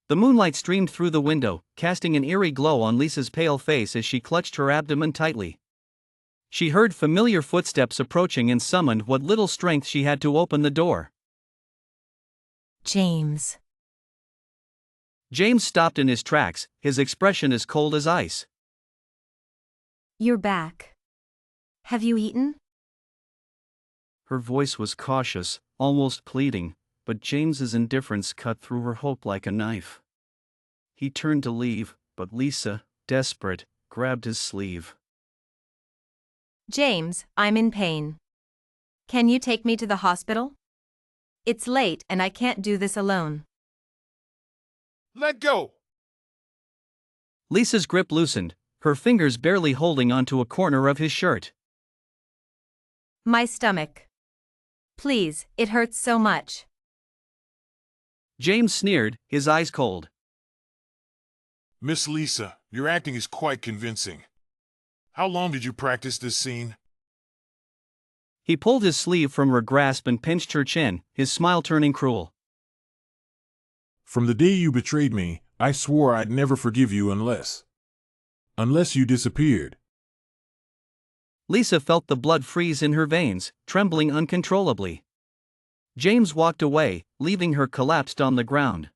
The moonlight streamed through the window, casting an eerie glow on Lisa's pale face as she clutched her abdomen tightly. She heard familiar footsteps approaching and summoned what little strength she had to open the door. James. James stopped in his tracks, his expression as cold as ice. You're back. Have you eaten? Her voice was cautious, almost pleading, but James's indifference cut through her hope like a knife. He turned to leave, but Lisa, desperate, grabbed his sleeve. James, I'm in pain. Can you take me to the hospital? It's late and I can't do this alone. Let go! Lisa's grip loosened, her fingers barely holding onto a corner of his shirt. My stomach. Please, it hurts so much. James sneered, his eyes cold. Miss Lisa, your acting is quite convincing. How long did you practice this scene? He pulled his sleeve from her grasp and pinched her chin, his smile turning cruel. From the day you betrayed me, I swore I'd never forgive you unless you disappeared. Lisa felt the blood freeze in her veins, trembling uncontrollably. James walked away, leaving her collapsed on the ground.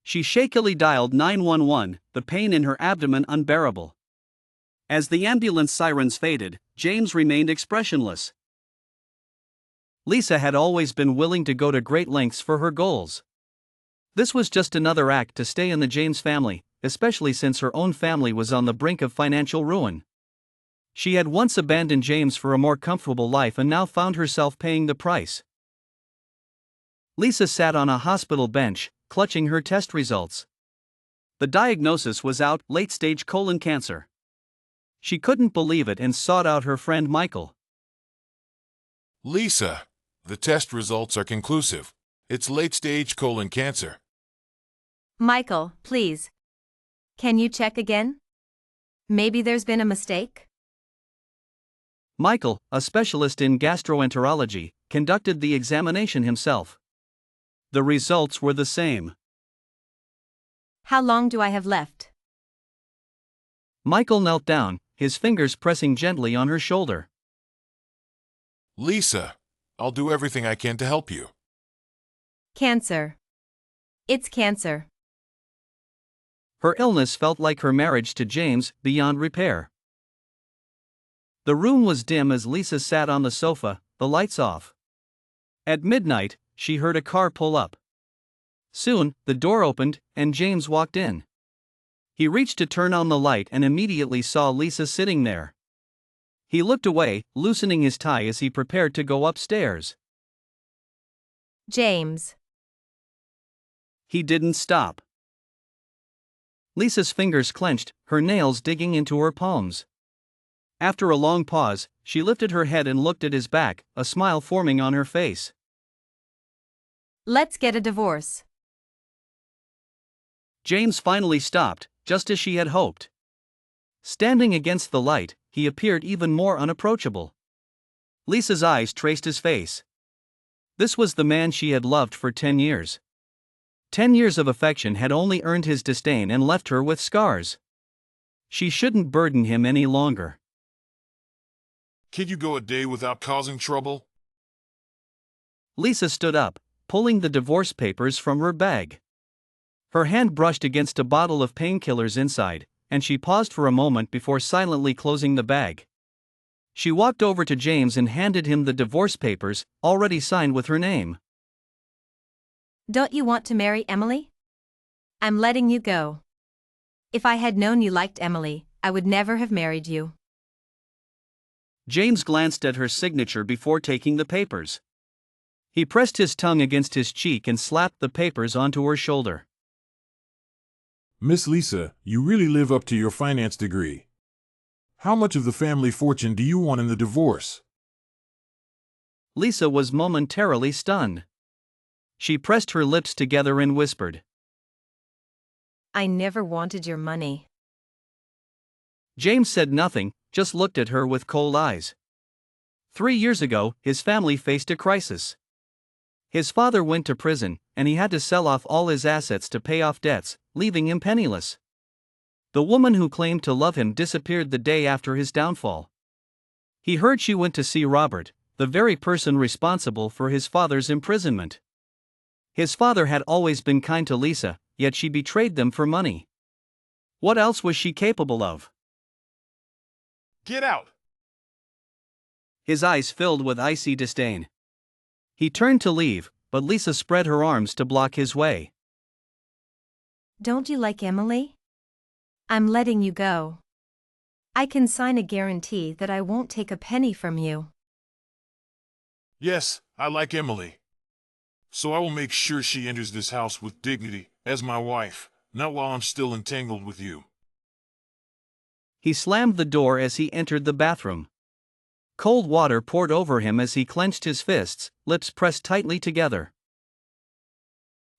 She shakily dialed 911, the pain in her abdomen unbearable. As the ambulance sirens faded, James remained expressionless. Lisa had always been willing to go to great lengths for her goals. This was just another act to stay in the James family, especially since her own family was on the brink of financial ruin. She had once abandoned James for a more comfortable life and now found herself paying the price. Lisa sat on a hospital bench, clutching her test results. The diagnosis was out: late-stage colon cancer. She couldn't believe it and sought out her friend Michael. Lisa, the test results are conclusive. It's late-stage colon cancer. Michael, please. Can you check again? Maybe there's been a mistake? Michael, a specialist in gastroenterology, conducted the examination himself. The results were the same. How long do I have left? Michael knelt down, his fingers pressing gently on her shoulder. Lisa, I'll do everything I can to help you. Cancer. It's cancer. Her illness felt like her marriage to James, beyond repair. The room was dim as Lisa sat on the sofa, the lights off. At midnight, she heard a car pull up. Soon, the door opened, and James walked in. He reached to turn on the light and immediately saw Lisa sitting there. He looked away, loosening his tie as he prepared to go upstairs. James. He didn't stop. Lisa's fingers clenched, her nails digging into her palms. After a long pause, she lifted her head and looked at his back, a smile forming on her face. Let's get a divorce. James finally stopped, just as she had hoped. Standing against the light, he appeared even more unapproachable. Lisa's eyes traced his face. This was the man she had loved for 10 years. 10 years of affection had only earned his disdain and left her with scars. She shouldn't burden him any longer. Can you go a day without causing trouble? Lisa stood up, pulling the divorce papers from her bag. Her hand brushed against a bottle of painkillers inside, and she paused for a moment before silently closing the bag. She walked over to James and handed him the divorce papers, already signed with her name. Don't you want to marry Emily? I'm letting you go. If I had known you liked Emily, I would never have married you. James glanced at her signature before taking the papers. He pressed his tongue against his cheek and slapped the papers onto her shoulder. Miss Lisa, you really live up to your finance degree. How much of the family fortune do you want in the divorce? Lisa was momentarily stunned. She pressed her lips together and whispered, I never wanted your money. James said nothing, just looked at her with cold eyes. 3 years ago, his family faced a crisis. His father went to prison, and he had to sell off all his assets to pay off debts, leaving him penniless. The woman who claimed to love him disappeared the day after his downfall. He heard she went to see Robert, the very person responsible for his father's imprisonment. His father had always been kind to Lisa, yet she betrayed them for money. What else was she capable of? Get out! His eyes filled with icy disdain. He turned to leave, but Lisa spread her arms to block his way. Don't you like Emily? I'm letting you go. I can sign a guarantee that I won't take a penny from you. Yes, I like Emily. So I will make sure she enters this house with dignity, as my wife, not while I'm still entangled with you. He slammed the door as he entered the bathroom. Cold water poured over him as he clenched his fists, lips pressed tightly together.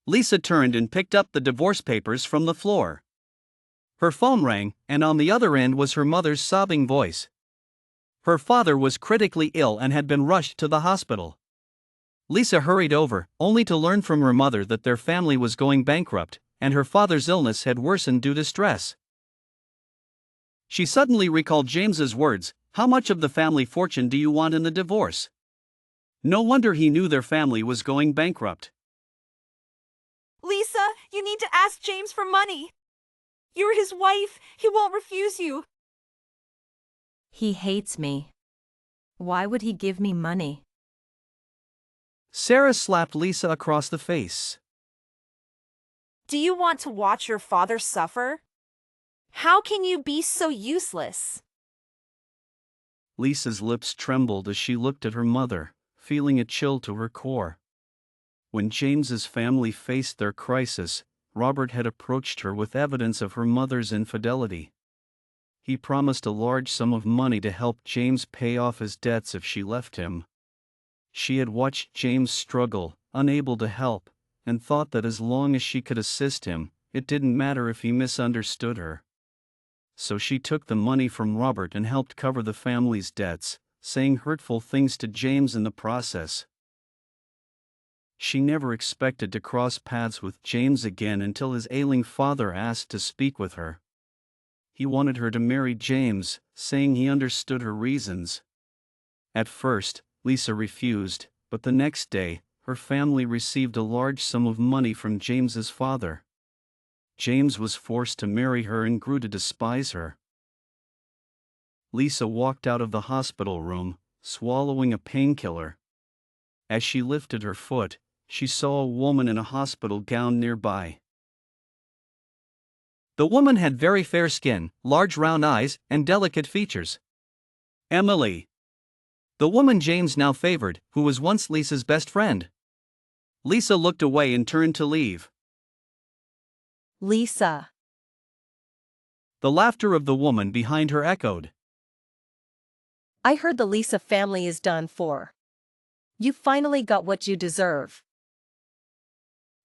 Lisa turned and picked up the divorce papers from the floor. Her phone rang, and on the other end was her mother's sobbing voice. Her father was critically ill and had been rushed to the hospital. Lisa hurried over, only to learn from her mother that their family was going bankrupt, and her father's illness had worsened due to stress. She suddenly recalled James's words, "How much of the family fortune do you want in the divorce?" No wonder he knew their family was going bankrupt. Lisa, you need to ask James for money. You're his wife. He won't refuse you. He hates me. Why would he give me money? Sarah slapped Lisa across the face. Do you want to watch your father suffer? How can you be so useless? Lisa's lips trembled as she looked at her mother, feeling a chill to her core. When James's family faced their crisis, Robert had approached her with evidence of her mother's infidelity. He promised a large sum of money to help James pay off his debts if she left him. She had watched James struggle, unable to help, and thought that as long as she could assist him, it didn't matter if he misunderstood her. So she took the money from Robert and helped cover the family's debts, saying hurtful things to James in the process. She never expected to cross paths with James again until his ailing father asked to speak with her. He wanted her to marry James, saying he understood her reasons. At first, Lisa refused, but the next day, her family received a large sum of money from James's father. James was forced to marry her and grew to despise her. Lisa walked out of the hospital room, swallowing a painkiller. As she lifted her foot, she saw a woman in a hospital gown nearby. The woman had very fair skin, large round eyes, and delicate features. Emily. The woman James now favored, who was once Lisa's best friend. Lisa looked away and turned to leave. Lisa. The laughter of the woman behind her echoed. I heard the Lisa family is done for. You finally got what you deserve.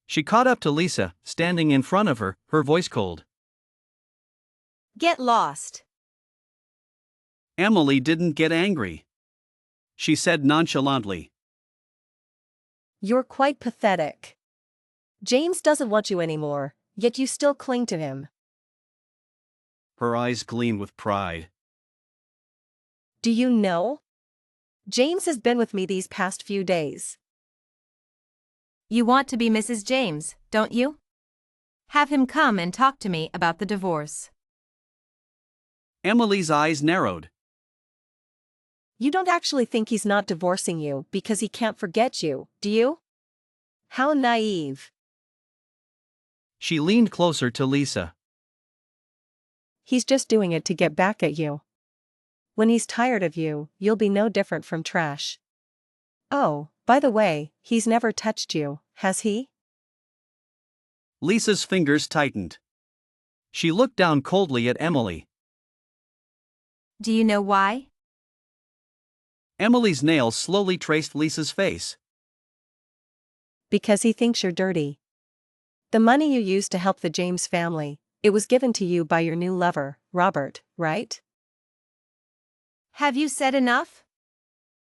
She caught up to Lisa, standing in front of her, her voice cold. Get lost. Emily didn't get angry. She said nonchalantly. You're quite pathetic. James doesn't want you anymore, yet you still cling to him. Her eyes gleamed with pride. Do you know? James has been with me these past few days. You want to be Mrs. James, don't you? Have him come and talk to me about the divorce. Emily's eyes narrowed. You don't actually think he's not divorcing you because he can't forget you, do you? How naive. She leaned closer to Lisa. He's just doing it to get back at you. When he's tired of you, you'll be no different from trash. Oh, by the way, he's never touched you, has he? Lisa's fingers tightened. She looked down coldly at Emily. Do you know why? Emily's nails slowly traced Lisa's face. Because he thinks you're dirty. The money you used to help the James family, it was given to you by your new lover, Robert, right? Have you said enough?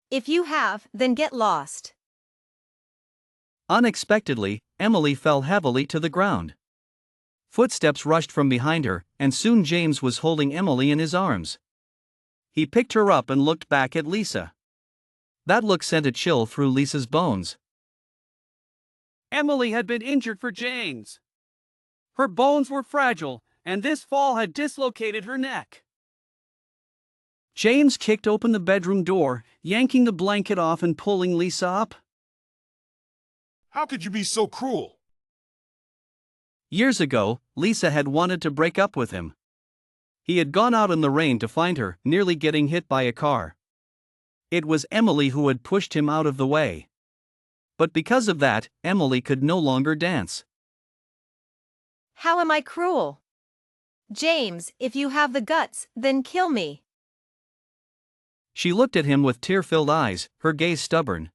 If you have, then get lost. Unexpectedly, Emily fell heavily to the ground. Footsteps rushed from behind her, and soon James was holding Emily in his arms. He picked her up and looked back at Lisa. That look sent a chill through Lisa's bones. Emily had been injured for James. Her bones were fragile, and this fall had dislocated her neck. James kicked open the bedroom door, yanking the blanket off and pulling Lisa up. How could you be so cruel? Years ago, Lisa had wanted to break up with him. He had gone out in the rain to find her, nearly getting hit by a car. It was Emily who had pushed him out of the way. But because of that, Emily could no longer dance. How am I cruel? James, if you have the guts, then kill me. She looked at him with tear-filled eyes, her gaze stubborn.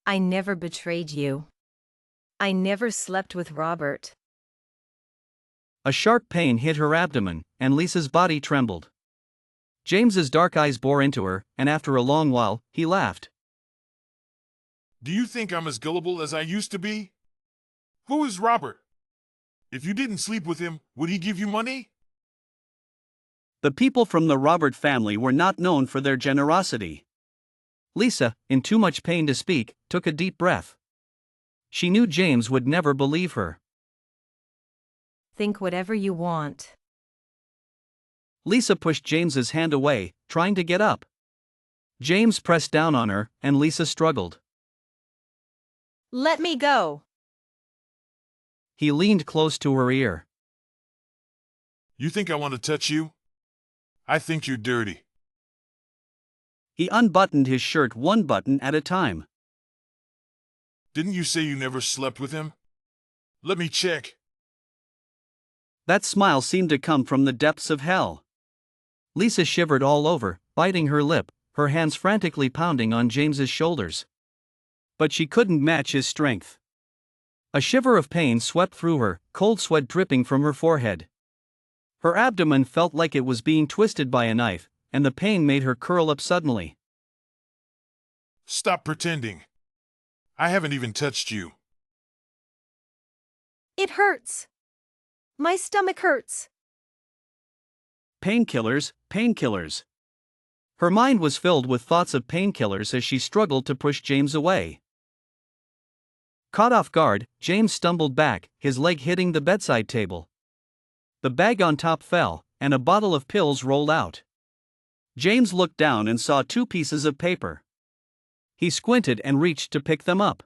I never betrayed you. I never slept with Robert. A sharp pain hit her abdomen, and Lisa's body trembled. James's dark eyes bore into her, and after a long while, he laughed. Do you think I'm as gullible as I used to be? Who is Robert? If you didn't sleep with him, would he give you money? The people from the Robert family were not known for their generosity. Lisa, in too much pain to speak, took a deep breath. She knew James would never believe her. Think whatever you want. Lisa pushed James's hand away, trying to get up. James pressed down on her, and Lisa struggled. Let me go. He leaned close to her ear. You think I want to touch you? I think you're dirty. He unbuttoned his shirt one button at a time. Didn't you say you never slept with him? Let me check. That smile seemed to come from the depths of hell. Lisa shivered all over, biting her lip, her hands frantically pounding on James's shoulders. But she couldn't match his strength. A shiver of pain swept through her, cold sweat dripping from her forehead. Her abdomen felt like it was being twisted by a knife, and the pain made her curl up suddenly. Stop pretending. I haven't even touched you. It hurts. My stomach hurts. Painkillers, painkillers. Her mind was filled with thoughts of painkillers as she struggled to push James away. Caught off guard, James stumbled back, his leg hitting the bedside table. The bag on top fell, and a bottle of pills rolled out. James looked down and saw 2 pieces of paper. He squinted and reached to pick them up.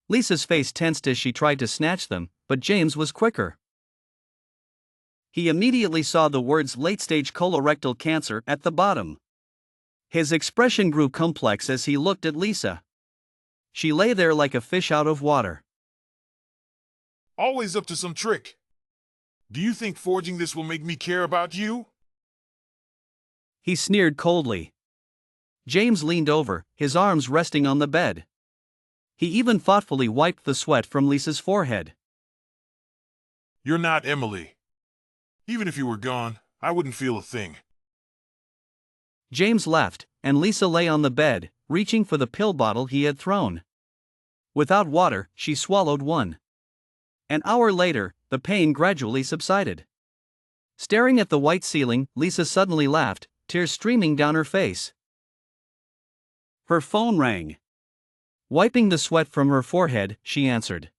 Lisa's face tensed as she tried to snatch them, but James was quicker. He immediately saw the words late-stage colorectal cancer at the bottom. His expression grew complex as he looked at Lisa. She lay there like a fish out of water. Always up to some trick. Do you think forging this will make me care about you? He sneered coldly. James leaned over, his arms resting on the bed. He even thoughtfully wiped the sweat from Lisa's forehead. You're not Emily. Even if you were gone, I wouldn't feel a thing. James left, and Lisa lay on the bed, reaching for the pill bottle he had thrown. Without water, she swallowed one. An hour later, the pain gradually subsided. Staring at the white ceiling, Lisa suddenly laughed, tears streaming down her face. Her phone rang. Wiping the sweat from her forehead, she answered.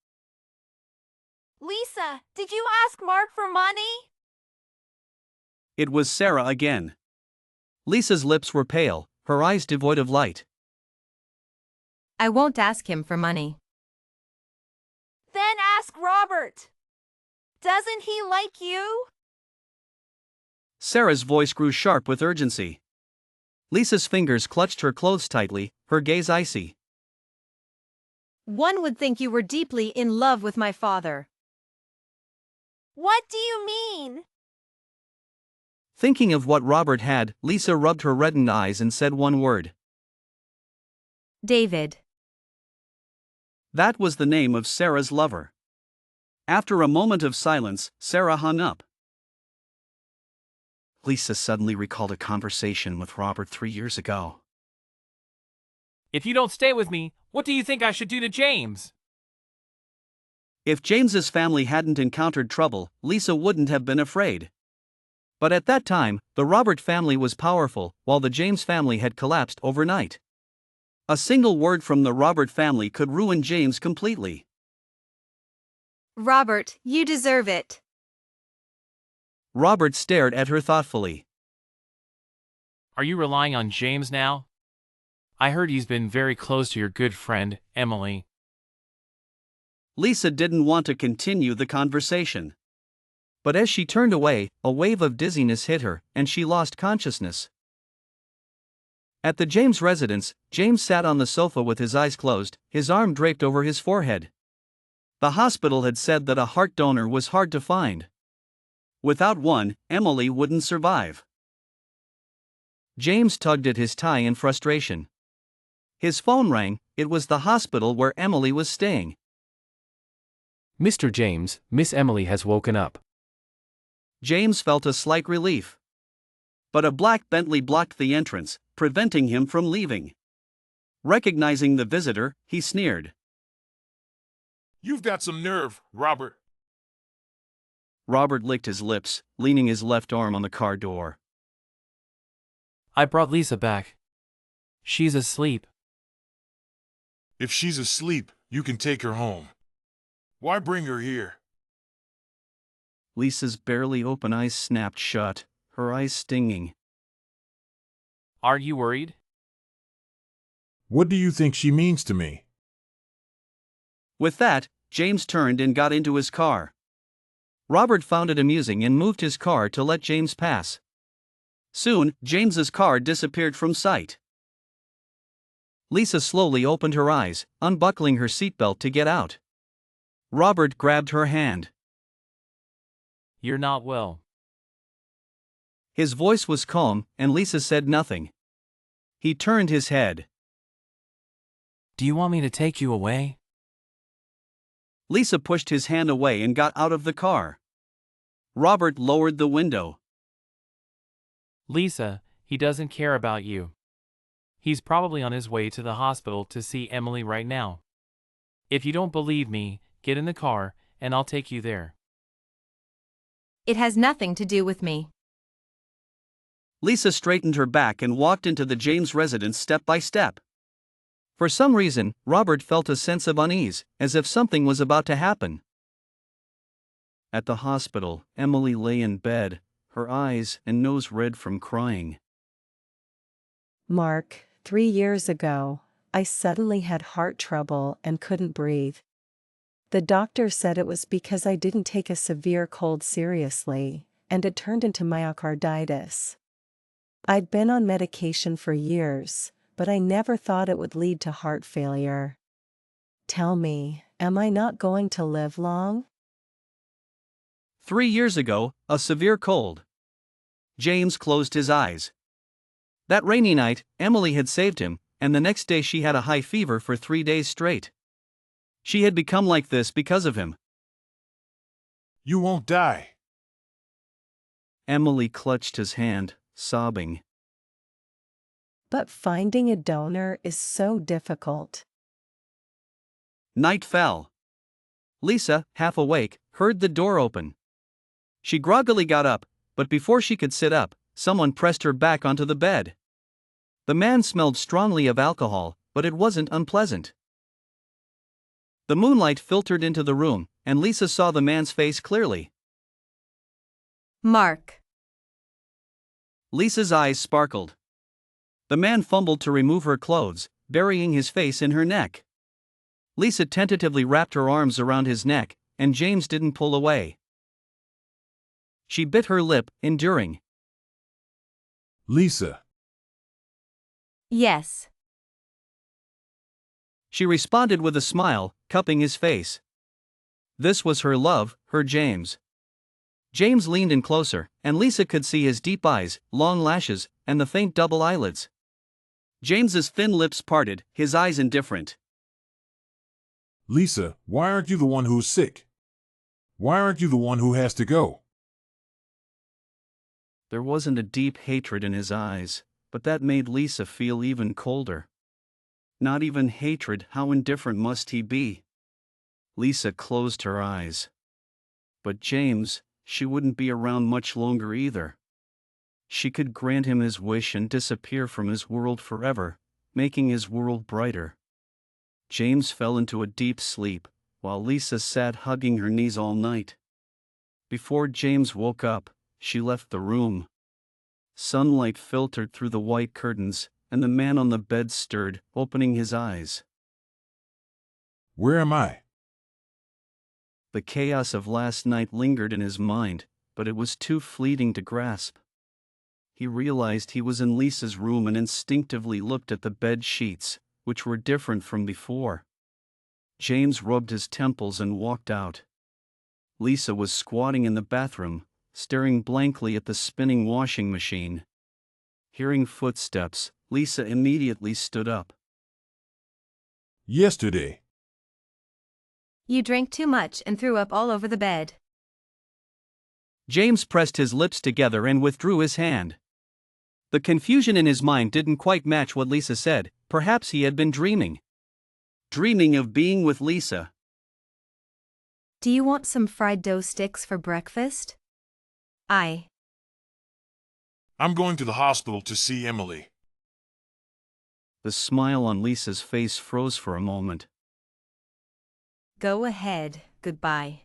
Lisa, did you ask Mark for money? It was Sarah again. Lisa's lips were pale, her eyes devoid of light. I won't ask him for money. Then ask Robert. Doesn't he like you? Sarah's voice grew sharp with urgency. Lisa's fingers clutched her clothes tightly, her gaze icy. One would think you were deeply in love with my father. What do you mean? Thinking of what Robert had, Lisa rubbed her reddened eyes and said one word. David. That was the name of Sarah's lover. After a moment of silence, Sarah hung up. Lisa suddenly recalled a conversation with Robert 3 years ago. If you don't stay with me, what do you think I should do to James? If James's family hadn't encountered trouble, Lisa wouldn't have been afraid. But at that time, the Robert family was powerful, while the James family had collapsed overnight. A single word from the Robert family could ruin James completely. Robert, you deserve it. Robert stared at her thoughtfully. Are you relying on James now? I heard he's been very close to your good friend, Emily. Lisa didn't want to continue the conversation. But as she turned away, a wave of dizziness hit her, and she lost consciousness. At the James residence, James sat on the sofa with his eyes closed, his arm draped over his forehead. The hospital had said that a heart donor was hard to find. Without one, Emily wouldn't survive. James tugged at his tie in frustration. His phone rang. It was the hospital where Emily was staying. Mr. James, Miss Emily has woken up. James felt a slight relief. But a black Bentley blocked the entrance, preventing him from leaving. Recognizing the visitor, he sneered. You've got some nerve, Robert. Robert licked his lips, leaning his left arm on the car door. I brought Lisa back. She's asleep. If she's asleep, you can take her home. Why bring her here? Lisa's barely open eyes snapped shut, her eyes stinging. Are you worried? What do you think she means to me? With that, James turned and got into his car. Robert found it amusing and moved his car to let James pass. Soon, James's car disappeared from sight. Lisa slowly opened her eyes, unbuckling her seatbelt to get out. Robert grabbed her hand. You're not well. His voice was calm, and Lisa said nothing. He turned his head. Do you want me to take you away? Lisa pushed his hand away and got out of the car. Robert lowered the window. Lisa, he doesn't care about you. He's probably on his way to the hospital to see Emily right now. If you don't believe me, get in the car, and I'll take you there. It has nothing to do with me. Lisa straightened her back and walked into the James residence step by step. For some reason, Robert felt a sense of unease, as if something was about to happen. At the hospital, Emily lay in bed, her eyes and nose red from crying. Mark, 3 years ago, I suddenly had heart trouble and couldn't breathe. The doctor said it was because I didn't take a severe cold seriously, and it turned into myocarditis. I'd been on medication for years, but I never thought it would lead to heart failure. Tell me, am I not going to live long? 3 years ago, a severe cold. James closed his eyes. That rainy night, Emily had saved him, and the next day she had a high fever for 3 days straight. She had become like this because of him. You won't die. Emily clutched his hand, sobbing. But finding a donor is so difficult. Night fell. Lisa, half awake, heard the door open. She groggily got up, but before she could sit up, someone pressed her back onto the bed. The man smelled strongly of alcohol, but it wasn't unpleasant. The moonlight filtered into the room, and Lisa saw the man's face clearly. Mark. Lisa's eyes sparkled. The man fumbled to remove her clothes, burying his face in her neck. Lisa tentatively wrapped her arms around his neck, and James didn't pull away. She bit her lip, enduring. Lisa. Yes. She responded with a smile, cupping his face. This was her love, her James. James leaned in closer, and Lisa could see his deep eyes, long lashes, and the faint double eyelids. James's thin lips parted, his eyes indifferent. Lisa, why aren't you the one who's sick? Why aren't you the one who has to go? There wasn't a deep hatred in his eyes, but that made Lisa feel even colder. Not even hatred, how indifferent must he be? Lisa closed her eyes. But James, she wouldn't be around much longer either. She could grant him his wish and disappear from his world forever, making his world brighter. James fell into a deep sleep, while Lisa sat hugging her knees all night. Before James woke up, she left the room. Sunlight filtered through the white curtains, and the man on the bed stirred, opening his eyes. Where am I? The chaos of last night lingered in his mind, but it was too fleeting to grasp. He realized he was in Lisa's room and instinctively looked at the bed sheets, which were different from before. James rubbed his temples and walked out. Lisa was squatting in the bathroom, staring blankly at the spinning washing machine. Hearing footsteps, Lisa immediately stood up. Yesterday. You drank too much and threw up all over the bed. James pressed his lips together and withdrew his hand. The confusion in his mind didn't quite match what Lisa said. Perhaps he had been dreaming. Dreaming of being with Lisa. Do you want some fried dough sticks for breakfast? I'm going to the hospital to see Emily. The smile on Lisa's face froze for a moment. Go ahead, goodbye.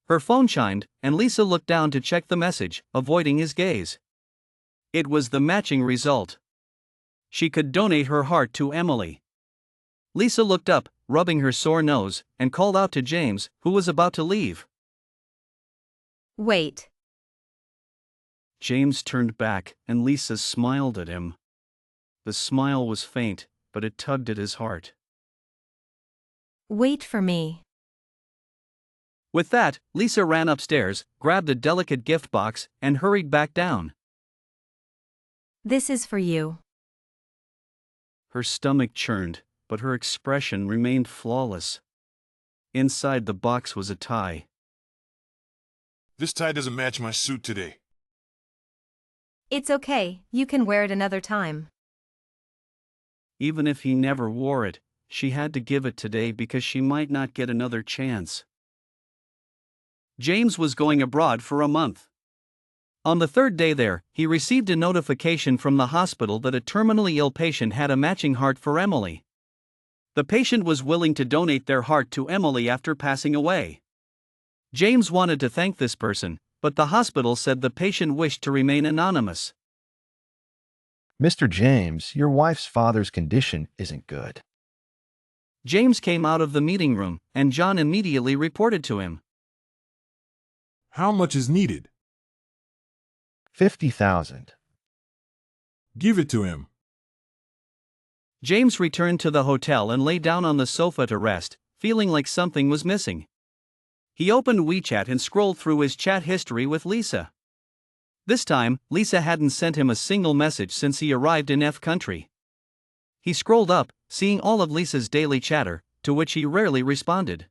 Her phone chimed, and Lisa looked down to check the message, avoiding his gaze. It was the matching result. She could donate her heart to Emily. Lisa looked up, rubbing her sore nose, and called out to James, who was about to leave. Wait. James turned back, and Lisa smiled at him. The smile was faint, but it tugged at his heart. Wait for me. With that, Lisa ran upstairs, grabbed a delicate gift box, and hurried back down. This is for you. Her stomach churned, but her expression remained flawless. Inside the box was a tie. This tie doesn't match my suit today. It's okay, you can wear it another time. Even if he never wore it, she had to give it today because she might not get another chance. James was going abroad for a month. On the third day there, he received a notification from the hospital that a terminally ill patient had a matching heart for Emily. The patient was willing to donate their heart to Emily after passing away. James wanted to thank this person, but the hospital said the patient wished to remain anonymous. Mr. James, your wife's father's condition isn't good. James came out of the meeting room, and John immediately reported to him. How much is needed? 50,000. Give it to him. James returned to the hotel and lay down on the sofa to rest, feeling like something was missing. He opened WeChat and scrolled through his chat history with Lisa. This time, Lisa hadn't sent him a single message since he arrived in F country. He scrolled up, seeing all of Lisa's daily chatter, to which he rarely responded.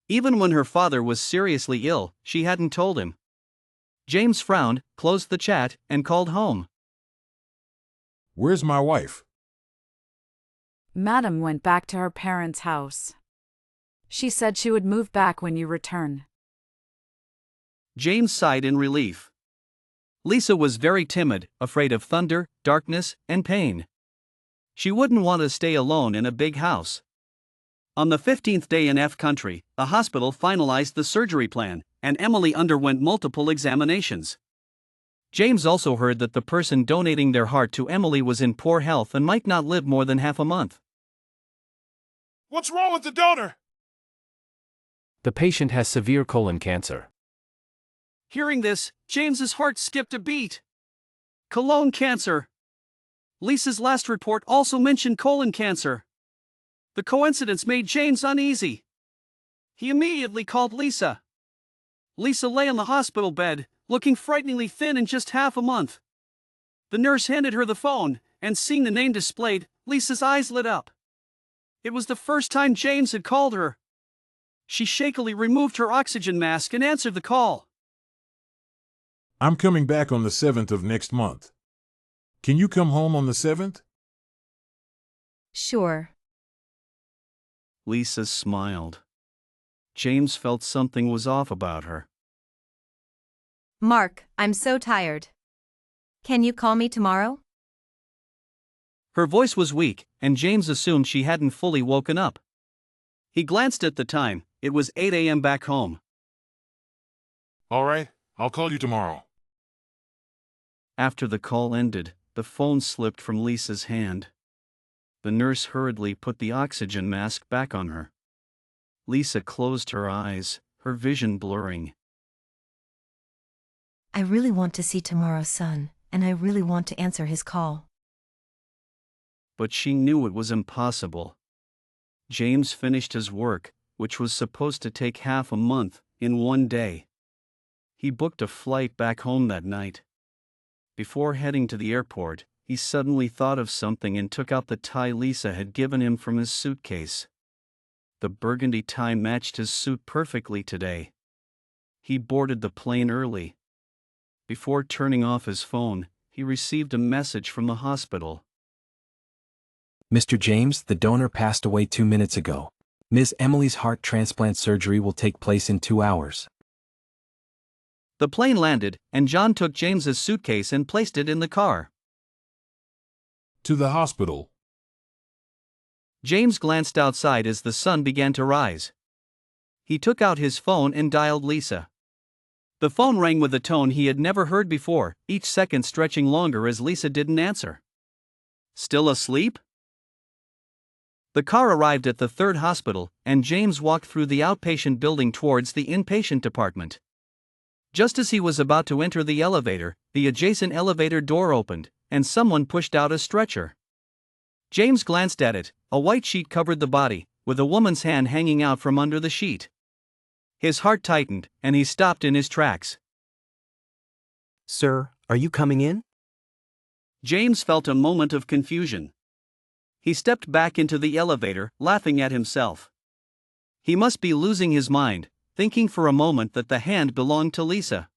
Even when her father was seriously ill, she hadn't told him. James frowned, closed the chat, and called home. Where's my wife? Madam went back to her parents' house. She said she would move back when you return. James sighed in relief. Lisa was very timid, afraid of thunder, darkness, and pain. She wouldn't want to stay alone in a big house. On the 15th day in F country, the hospital finalized the surgery plan, and Emily underwent multiple examinations. James also heard that the person donating their heart to Emily was in poor health and might not live more than half a month. What's wrong with the donor? The patient has severe colon cancer. Hearing this, James's heart skipped a beat. Colon cancer. Lisa's last report also mentioned colon cancer. The coincidence made James uneasy. He immediately called Lisa. Lisa lay on the hospital bed, looking frighteningly thin in just half a month. The nurse handed her the phone, and seeing the name displayed, Lisa's eyes lit up. It was the first time James had called her. She shakily removed her oxygen mask and answered the call. I'm coming back on the 7th of next month. Can you come home on the 7th? Sure. Lisa smiled. James felt something was off about her. Mark, I'm so tired. Can you call me tomorrow? Her voice was weak, and James assumed she hadn't fully woken up. He glanced at the time. It was 8 a.m. back home. All right, I'll call you tomorrow. After the call ended, the phone slipped from Lisa's hand. The nurse hurriedly put the oxygen mask back on her. Lisa closed her eyes, her vision blurring. I really want to see tomorrow's sun, and I really want to answer his call. But she knew it was impossible. James finished his work, which was supposed to take half a month, in one day. He booked a flight back home that night. Before heading to the airport, he suddenly thought of something and took out the tie Lisa had given him from his suitcase. The burgundy tie matched his suit perfectly today. He boarded the plane early. Before turning off his phone, he received a message from the hospital. Mr. James, the donor passed away 2 minutes ago. Ms. Emily's heart transplant surgery will take place in 2 hours. The plane landed, and John took James's suitcase and placed it in the car. To the hospital. James glanced outside as the sun began to rise. He took out his phone and dialed Lisa. The phone rang with a tone he had never heard before, each second stretching longer as Lisa didn't answer. Still asleep? The car arrived at the third hospital, and James walked through the outpatient building towards the inpatient department. Just as he was about to enter the elevator, the adjacent elevator door opened, and someone pushed out a stretcher. James glanced at it. A white sheet covered the body, with a woman's hand hanging out from under the sheet. His heart tightened, and he stopped in his tracks. Sir, are you coming in? James felt a moment of confusion. He stepped back into the elevator, laughing at himself. He must be losing his mind, thinking for a moment that the hand belonged to Lisa.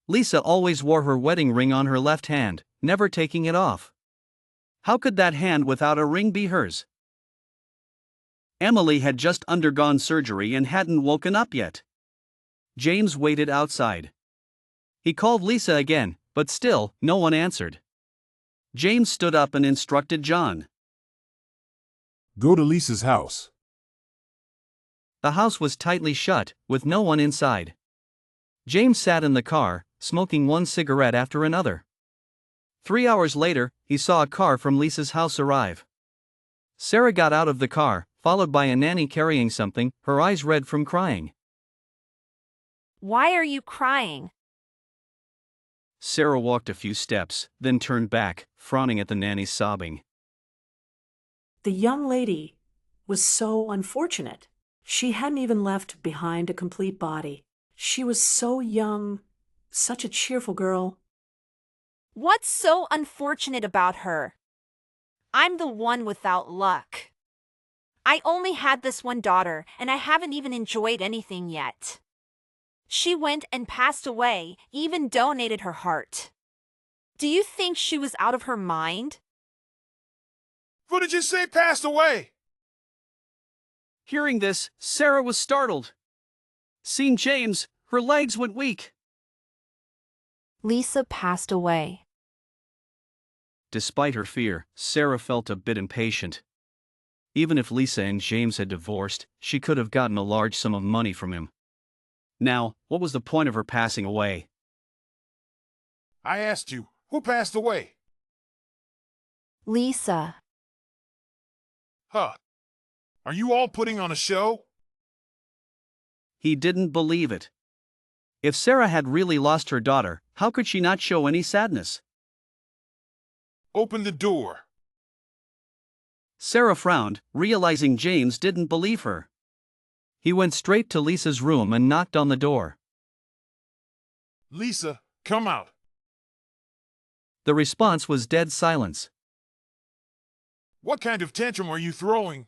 Lisa always wore her wedding ring on her left hand, never taking it off. How could that hand without a ring be hers? Emily had just undergone surgery and hadn't woken up yet. James waited outside. He called Lisa again, but still, no one answered. James stood up and instructed John. Go to Lisa's house. The house was tightly shut, with no one inside. James sat in the car, smoking one cigarette after another. 3 hours later, he saw a car from Lisa's house arrive. Sarah got out of the car, followed by a nanny carrying something, her eyes red from crying. Why are you crying? Sarah walked a few steps, then turned back, frowning at the nanny's sobbing. The young lady was so unfortunate. She hadn't even left behind a complete body. She was so young, such a cheerful girl. What's so unfortunate about her? I'm the one without luck. I only had this one daughter, and I haven't even enjoyed anything yet. She went and passed away, even donated her heart. Do you think she was out of her mind? What did you say passed away? Hearing this, Sarah was startled. Seeing James, her legs went weak. Lisa passed away. Despite her fear, Sarah felt a bit impatient. Even if Lisa and James had divorced, she could have gotten a large sum of money from him. Now, what was the point of her passing away? I asked you, who passed away? Lisa. Huh. Are you all putting on a show? He didn't believe it. If Sarah had really lost her daughter, how could she not show any sadness? Open the door. Sarah frowned, realizing James didn't believe her. He went straight to Lisa's room and knocked on the door. Lisa, come out. The response was dead silence. What kind of tantrum are you throwing?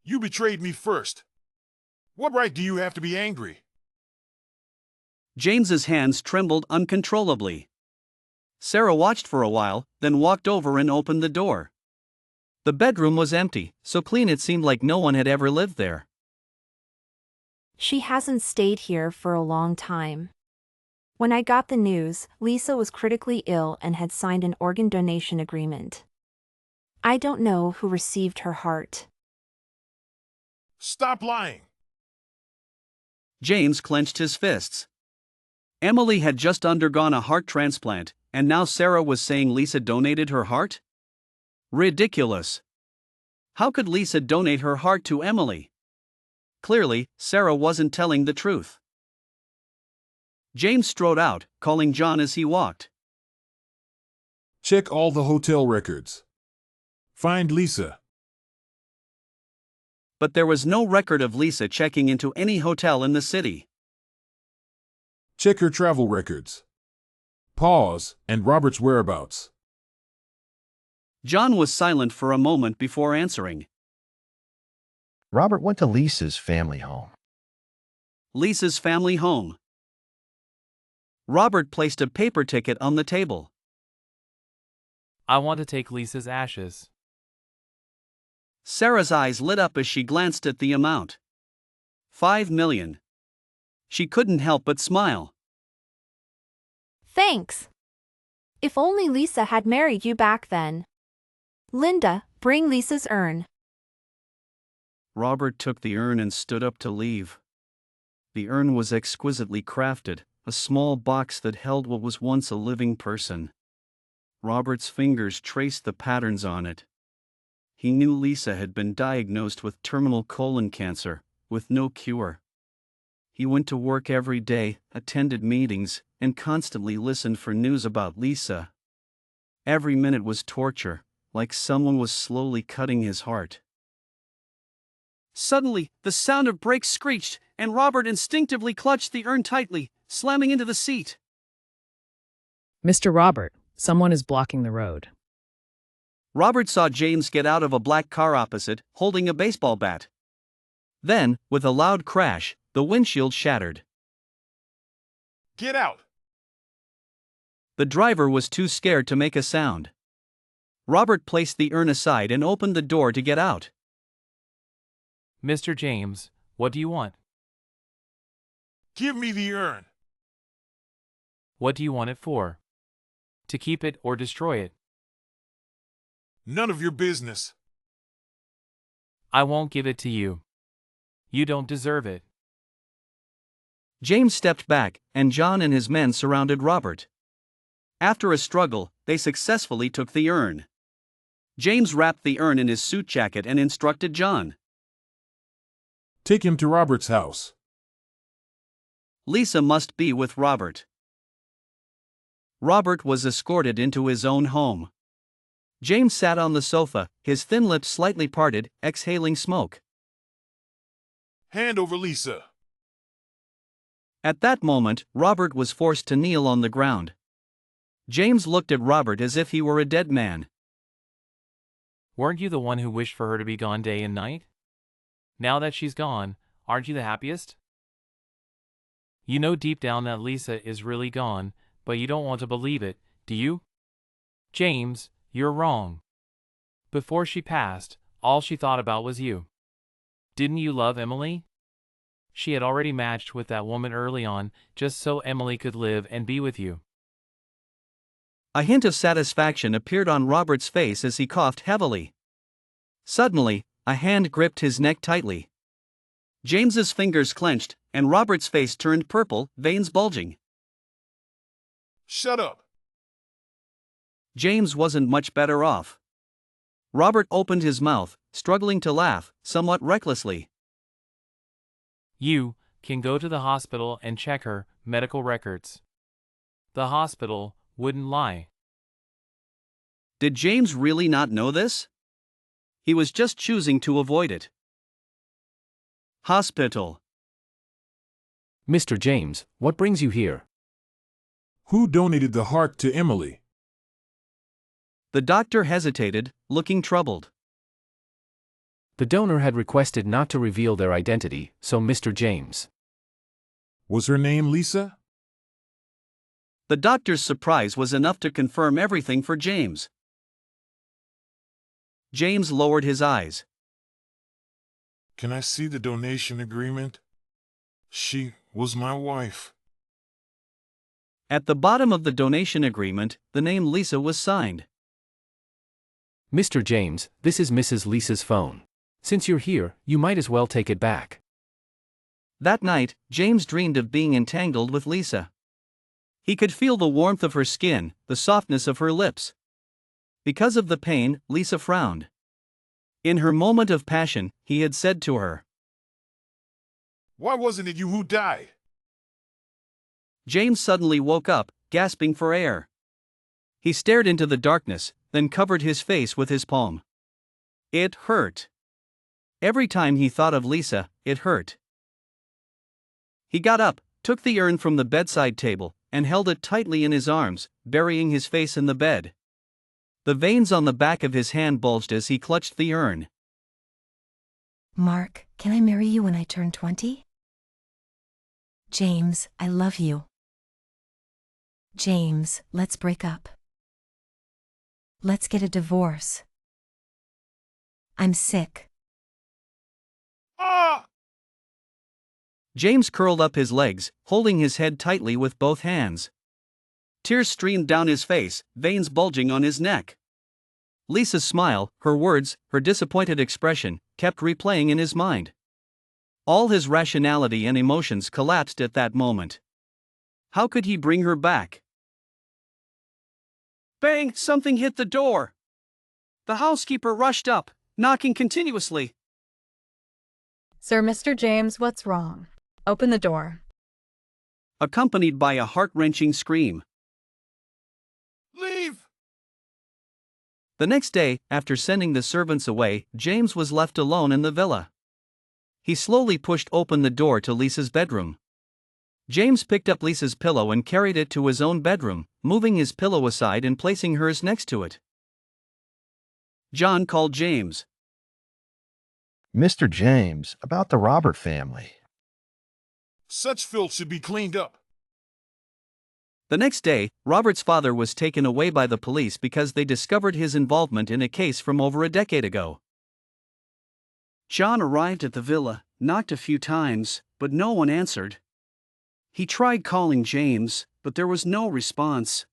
You betrayed me first. What right do you have to be angry? James's hands trembled uncontrollably. Sarah watched for a while, then walked over and opened the door. The bedroom was empty, so clean it seemed like no one had ever lived there. She hasn't stayed here for a long time. When I got the news, Lisa was critically ill and had signed an organ donation agreement. I don't know who received her heart. Stop lying. James clenched his fists. Emily had just undergone a heart transplant, and now Sarah was saying Lisa donated her heart? Ridiculous. How could Lisa donate her heart to Emily? Clearly, Sarah wasn't telling the truth. James strode out, calling John as he walked. Check all the hotel records. Find Lisa. But there was no record of Lisa checking into any hotel in the city. Check her travel records. Pause, and Robert's whereabouts. John was silent for a moment before answering. Robert went to Lisa's family home. Lisa's family home. Robert placed a paper ticket on the table. I want to take Lisa's ashes. Sarah's eyes lit up as she glanced at the amount. 5 million. She couldn't help but smile. Thanks. If only Lisa had married you back then. Linda, bring Lisa's urn. Robert took the urn and stood up to leave. The urn was exquisitely crafted, a small box that held what was once a living person. Robert's fingers traced the patterns on it. He knew Lisa had been diagnosed with terminal colon cancer, with no cure. He went to work every day, attended meetings, and constantly listened for news about Lisa. Every minute was torture, like someone was slowly cutting his heart. Suddenly, the sound of brakes screeched, and Robert instinctively clutched the urn tightly, slamming into the seat. Mr. Robert, someone is blocking the road. Robert saw James get out of a black car opposite, holding a baseball bat. Then, with a loud crash, the windshield shattered. Get out! The driver was too scared to make a sound. Robert placed the urn aside and opened the door to get out. Mr. James, what do you want? Give me the urn. What do you want it for? To keep it or destroy it? None of your business. I won't give it to you. You don't deserve it. James stepped back, and John and his men surrounded Robert. After a struggle, they successfully took the urn. James wrapped the urn in his suit jacket and instructed John. Take him to Robert's house. Lisa must be with Robert. Robert was escorted into his own home. James sat on the sofa, his thin lips slightly parted, exhaling smoke. Hand over Lisa. At that moment, Robert was forced to kneel on the ground. James looked at Robert as if he were a dead man. Weren't you the one who wished for her to be gone day and night? Now that she's gone, aren't you the happiest? You know deep down that Lisa is really gone, but you don't want to believe it, do you? James, you're wrong. Before she passed, all she thought about was you. Didn't you love Emily? She had already matched with that woman early on, just so Emily could live and be with you. A hint of satisfaction appeared on Robert's face as he coughed heavily. Suddenly, a hand gripped his neck tightly. James's fingers clenched, and Robert's face turned purple, veins bulging. Shut up. James wasn't much better off. Robert opened his mouth, struggling to laugh, somewhat recklessly. You can go to the hospital and check her medical records. The hospital wouldn't lie. Did James really not know this? He was just choosing to avoid it. Hospital. Mr. James, what brings you here? Who donated the heart to Emily? The doctor hesitated, looking troubled. The donor had requested not to reveal their identity, so Mr. James. Was her name Lisa? The doctor's surprise was enough to confirm everything for James. James lowered his eyes. Can I see the donation agreement? She was my wife. At the bottom of the donation agreement, the name Lisa was signed. Mr. James, this is Mrs. Lisa's phone. Since you're here, you might as well take it back. That night, James dreamed of being entangled with Lisa. He could feel the warmth of her skin, the softness of her lips. Because of the pain, Lisa frowned. In her moment of passion, he had said to her, Why wasn't it you who died? James suddenly woke up, gasping for air. He stared into the darkness, then covered his face with his palm. It hurt. Every time he thought of Lisa, it hurt. He got up, took the urn from the bedside table, and held it tightly in his arms, burying his face in the bed. The veins on the back of his hand bulged as he clutched the urn. Mark, can I marry you when I turn 20? James, I love you. James, let's break up. Let's get a divorce. I'm sick. Ah! James curled up his legs, holding his head tightly with both hands. Tears streamed down his face, veins bulging on his neck. Lisa's smile, her words, her disappointed expression, kept replaying in his mind. All his rationality and emotions collapsed at that moment. How could he bring her back? Bang! Something hit the door. The housekeeper rushed up, knocking continuously. Sir, Mr. James, what's wrong? Open the door. Accompanied by a heart-wrenching scream. Leave! The next day, after sending the servants away, James was left alone in the villa. He slowly pushed open the door to Lisa's bedroom. James picked up Lisa's pillow and carried it to his own bedroom, moving his pillow aside and placing hers next to it. John called James. Mr. James, about the Robert family. Such filth should be cleaned up. The next day, Robert's father was taken away by the police because they discovered his involvement in a case from over a decade ago. John arrived at the villa, knocked a few times, but no one answered. He tried calling James, but there was no response.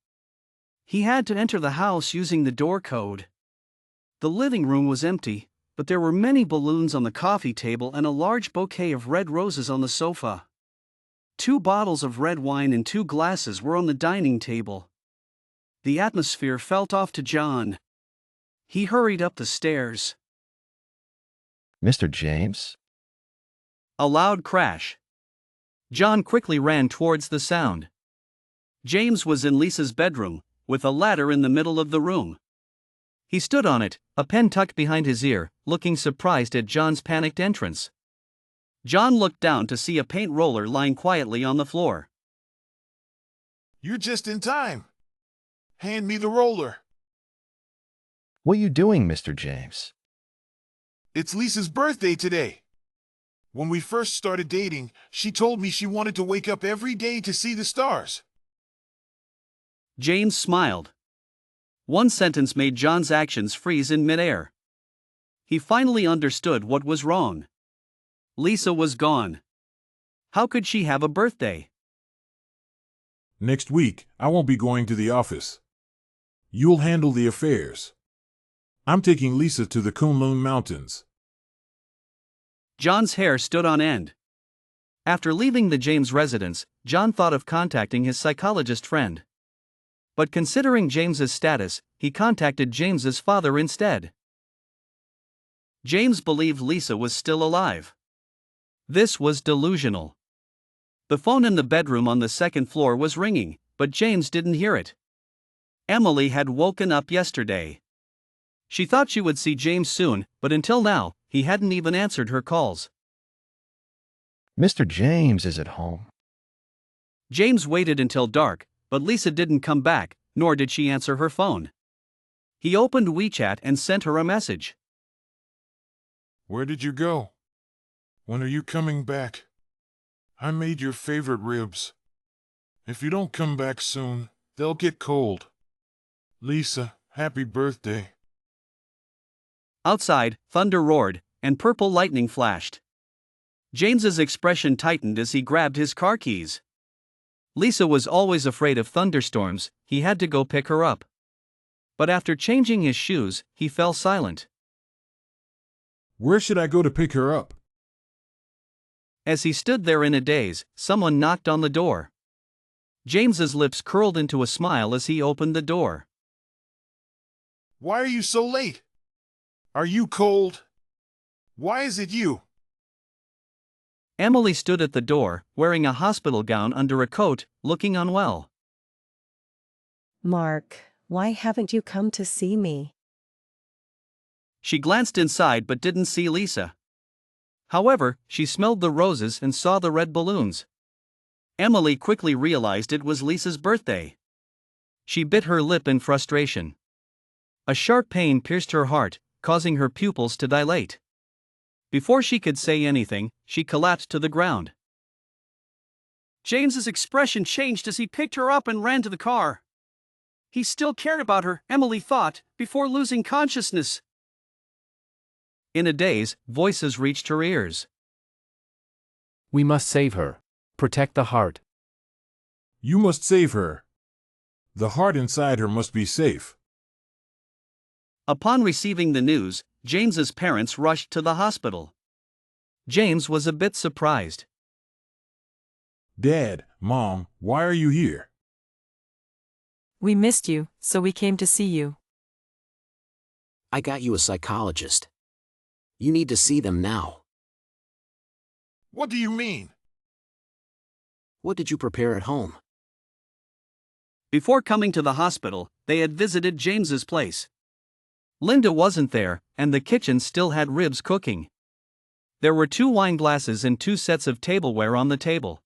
He had to enter the house using the door code. The living room was empty, but there were many balloons on the coffee table and a large bouquet of red roses on the sofa. 2 bottles of red wine and 2 glasses were on the dining table. The atmosphere felt off to John. He hurried up the stairs. Mr. James? A loud crash. John quickly ran towards the sound. James was in Lisa's bedroom, with a ladder in the middle of the room. He stood on it, a pen tucked behind his ear, looking surprised at John's panicked entrance. John looked down to see a paint roller lying quietly on the floor. You're just in time. Hand me the roller. What are you doing, Mr. James? It's Lisa's birthday today. When we first started dating, she told me she wanted to wake up every day to see the stars. James smiled. One sentence made John's actions freeze in midair. He finally understood what was wrong. Lisa was gone. How could she have a birthday? Next week, I won't be going to the office. You'll handle the affairs. I'm taking Lisa to the Kunlun Mountains. John's hair stood on end. After leaving the James residence, John thought of contacting his psychologist friend. But considering James's status, he contacted James's father instead. James believed Lisa was still alive. This was delusional. The phone in the bedroom on the second floor was ringing, but James didn't hear it. Emily had woken up yesterday. She thought she would see James soon, but until now, he hadn't even answered her calls. Mr. James is at home. James waited until dark, but Lisa didn't come back, nor did she answer her phone. He opened WeChat and sent her a message. Where did you go? When are you coming back? I made your favorite ribs. If you don't come back soon, they'll get cold. Lisa, happy birthday. Outside, thunder roared, and purple lightning flashed. James's expression tightened as he grabbed his car keys. Lisa was always afraid of thunderstorms, he had to go pick her up. But after changing his shoes, he fell silent. Where should I go to pick her up? As he stood there in a daze, someone knocked on the door. James's lips curled into a smile as he opened the door. Why are you so late? Are you cold? Why is it you? Emily stood at the door, wearing a hospital gown under a coat, looking unwell. Mark, why haven't you come to see me? She glanced inside but didn't see Lisa. However, she smelled the roses and saw the red balloons. Emily quickly realized it was Lisa's birthday. She bit her lip in frustration. A sharp pain pierced her heart, causing her pupils to dilate. Before she could say anything, she collapsed to the ground. James's expression changed as he picked her up and ran to the car. He still cared about her, Emily thought, before losing consciousness. In a daze, voices reached her ears. We must save her. Protect the heart. You must save her. The heart inside her must be safe. Upon receiving the news, James's parents rushed to the hospital. James was a bit surprised. Dad, Mom, why are you here? We missed you, so we came to see you. I got you a psychologist. You need to see them now. What do you mean? What did you prepare at home? Before coming to the hospital, they had visited James's place. Linda wasn't there, and the kitchen still had ribs cooking. There were 2 wine glasses and 2 sets of tableware on the table.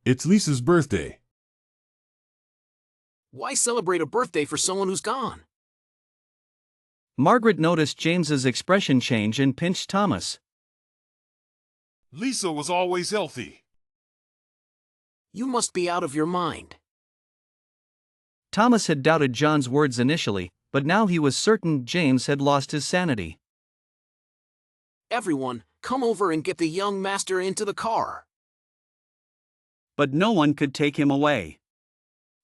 It's Lisa's birthday. Why celebrate a birthday for someone who's gone? Margaret noticed James's expression change and pinched Thomas. Lisa was always healthy. You must be out of your mind. Thomas had doubted John's words initially, but now he was certain James had lost his sanity. Everyone, come over and get the young master into the car. But no one could take him away.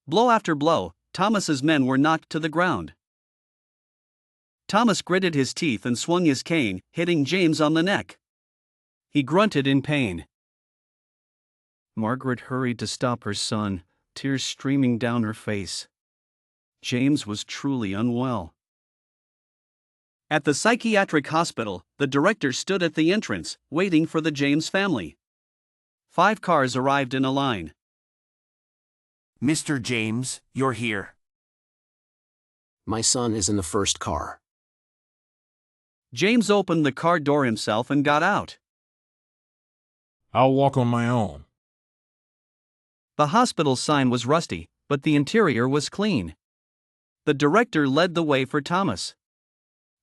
Blow after blow, Thomas's men were knocked to the ground. Thomas gritted his teeth and swung his cane, hitting James on the neck. He grunted in pain. Margaret hurried to stop her son, tears streaming down her face. James was truly unwell. At the psychiatric hospital, the director stood at the entrance, waiting for the James family. 5 cars arrived in a line. Mr. James, you're here. My son is in the first car. James opened the car door himself and got out. I'll walk on my own. The hospital sign was rusty, but the interior was clean. The director led the way for Thomas.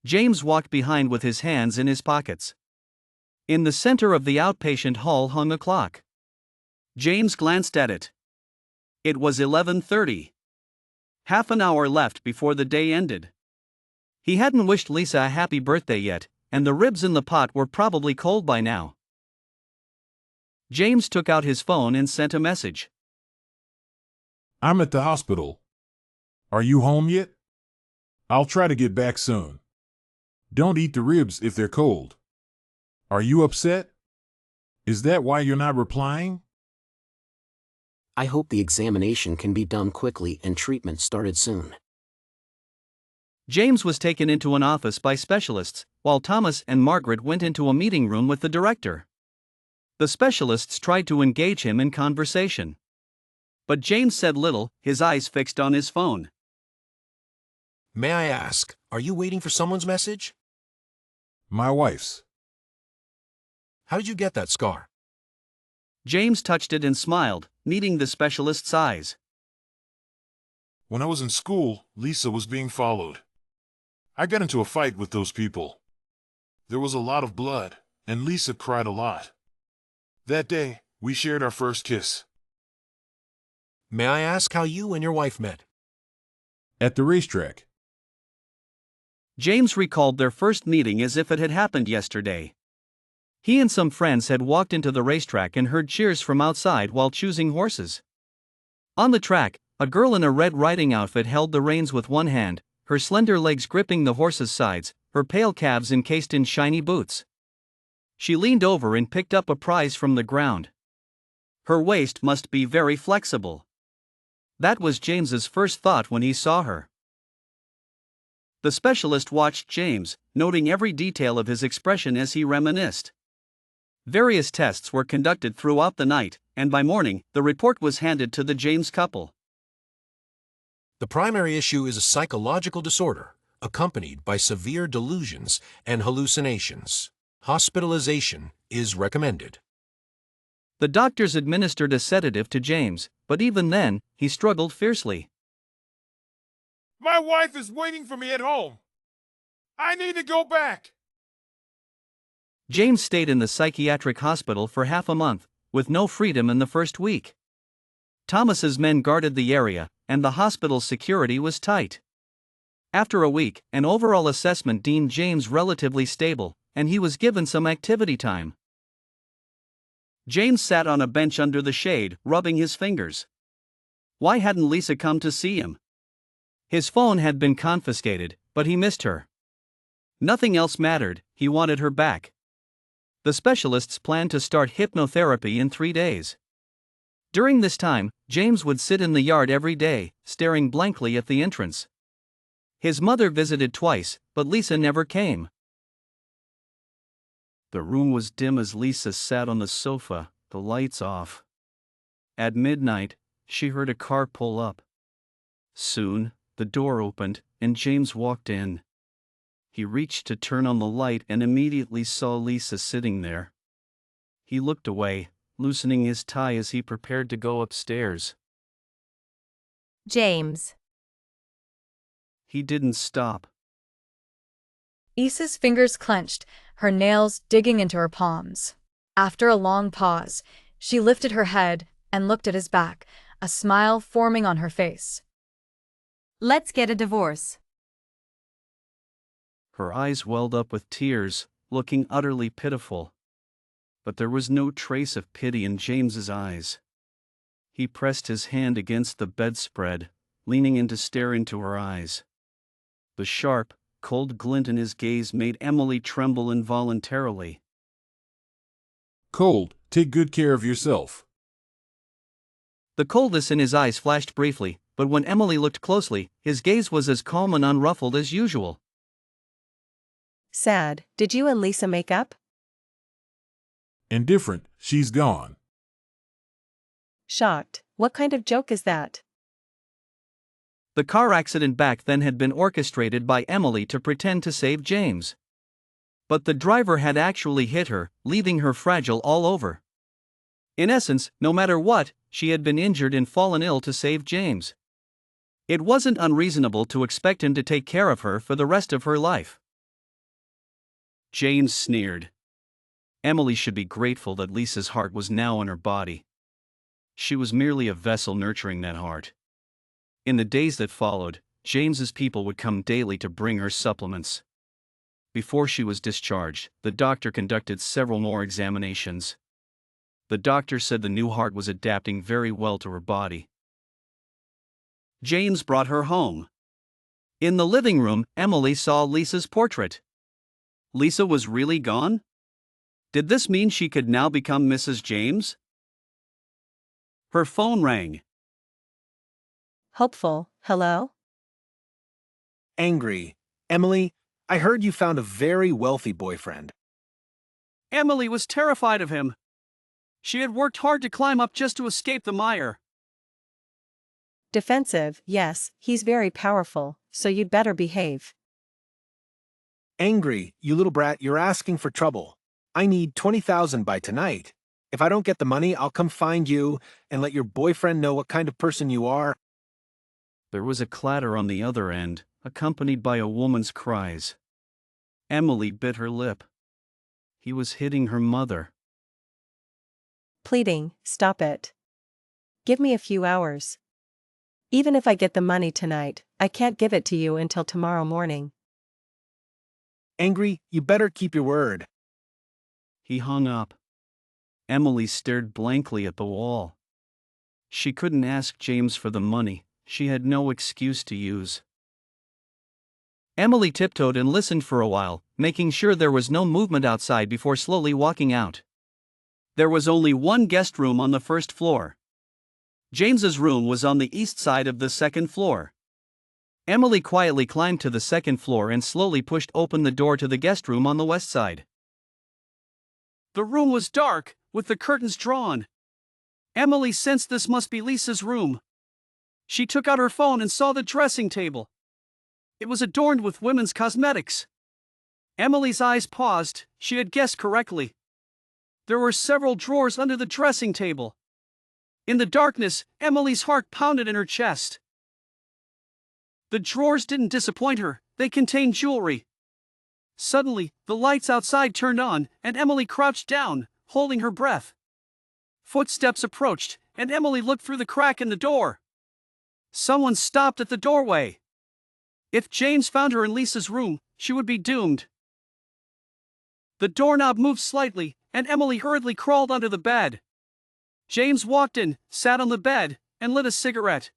James walked behind with his hands in his pockets. In the center of the outpatient hall hung a clock. James glanced at it. It was 11:30. Half an hour left before the day ended. He hadn't wished Lisa a happy birthday yet, and the ribs in the pot were probably cold by now. James took out his phone and sent a message. I'm at the hospital. Are you home yet? I'll try to get back soon. Don't eat the ribs if they're cold. Are you upset? Is that why you're not replying? I hope the examination can be done quickly and treatment started soon. James was taken into an office by specialists, while Thomas and Margaret went into a meeting room with the director. The specialists tried to engage him in conversation. But James said little, his eyes fixed on his phone. May I ask, are you waiting for someone's message? My wife's. How did you get that scar? James touched it and smiled, meeting the specialist's eyes. When I was in school, Lisa was being followed. I got into a fight with those people. There was a lot of blood, and Lisa cried a lot. That day, we shared our first kiss. May I ask how you and your wife met? At the racetrack. James recalled their first meeting as if it had happened yesterday. He and some friends had walked into the racetrack and heard cheers from outside while choosing horses. On the track, a girl in a red riding outfit held the reins with one hand, her slender legs gripping the horse's sides, her pale calves encased in shiny boots. She leaned over and picked up a prize from the ground. Her waist must be very flexible. That was James's first thought when he saw her. The specialist watched James, noting every detail of his expression as he reminisced. Various tests were conducted throughout the night, and by morning, the report was handed to the James couple. The primary issue is a psychological disorder, accompanied by severe delusions and hallucinations. Hospitalization is recommended. The doctors administered a sedative to James, but even then, he struggled fiercely. My wife is waiting for me at home. I need to go back. James stayed in the psychiatric hospital for half a month, with no freedom in the first week. Thomas's men guarded the area, and the hospital's security was tight. After a week, an overall assessment deemed James relatively stable, and he was given some activity time. James sat on a bench under the shade, rubbing his fingers. Why hadn't Lisa come to see him? His phone had been confiscated, but he missed her. Nothing else mattered, he wanted her back. The specialists planned to start hypnotherapy in 3 days. During this time, James would sit in the yard every day, staring blankly at the entrance. His mother visited twice, but Lisa never came. The room was dim as Lisa sat on the sofa, the lights off. At midnight, she heard a car pull up. Soon, the door opened, and James walked in. He reached to turn on the light and immediately saw Lisa sitting there. He looked away, loosening his tie as he prepared to go upstairs. James. He didn't stop. Issa's fingers clenched, her nails digging into her palms. After a long pause, she lifted her head and looked at his back, a smile forming on her face. Let's get a divorce. Her eyes welled up with tears, looking utterly pitiful. But there was no trace of pity in James's eyes. He pressed his hand against the bedspread, leaning in to stare into her eyes. The sharp, cold glint in his gaze made Emily tremble involuntarily. Cold, take good care of yourself. The coldness in his eyes flashed briefly, but when Emily looked closely, his gaze was as calm and unruffled as usual. Sad, did you and Lisa make up? Indifferent, she's gone. Shocked, what kind of joke is that? The car accident back then had been orchestrated by Emily to pretend to save James. But the driver had actually hit her, leaving her fragile all over. In essence, no matter what, she had been injured and fallen ill to save James. It wasn't unreasonable to expect him to take care of her for the rest of her life. James sneered. Emily should be grateful that Lisa's heart was now in her body. She was merely a vessel nurturing that heart. In the days that followed, James's people would come daily to bring her supplements. Before she was discharged, the doctor conducted several more examinations. The doctor said the new heart was adapting very well to her body. James brought her home. In the living room, Emily saw Lisa's portrait. Lisa was really gone? Did this mean she could now become Mrs. James? Her phone rang. Hopeful, hello? Angry. Emily, I heard you found a very wealthy boyfriend. Emily was terrified of him. She had worked hard to climb up just to escape the mire. Defensive, yes, he's very powerful, so you'd better behave. Angry, you little brat, you're asking for trouble. I need 20,000 by tonight. If I don't get the money, I'll come find you and let your boyfriend know what kind of person you are. There was a clatter on the other end, accompanied by a woman's cries. Emily bit her lip. He was hitting her mother. Pleading, stop it. Give me a few hours. Even if I get the money tonight, I can't give it to you until tomorrow morning. angry, you better keep your word. He hung up. Emily stared blankly at the wall. She couldn't ask James for the money, she had no excuse to use. Emily tiptoed and listened for a while, making sure there was no movement outside before slowly walking out. There was only one guest room on the first floor. James's room was on the east side of the second floor. Emily quietly climbed to the second floor and slowly pushed open the door to the guest room on the west side. The room was dark, with the curtains drawn. Emily sensed this must be Lisa's room. She took out her phone and saw the dressing table. It was adorned with women's cosmetics. Emily's eyes paused, she had guessed correctly. There were several drawers under the dressing table. In the darkness, Emily's heart pounded in her chest. The drawers didn't disappoint her, they contained jewelry. Suddenly, the lights outside turned on, and Emily crouched down, holding her breath. Footsteps approached, and Emily looked through the crack in the door. Someone stopped at the doorway. If James found her in Lisa's room, she would be doomed. The doorknob moved slightly, and Emily hurriedly crawled under the bed. James walked in, sat on the bed, and lit a cigarette.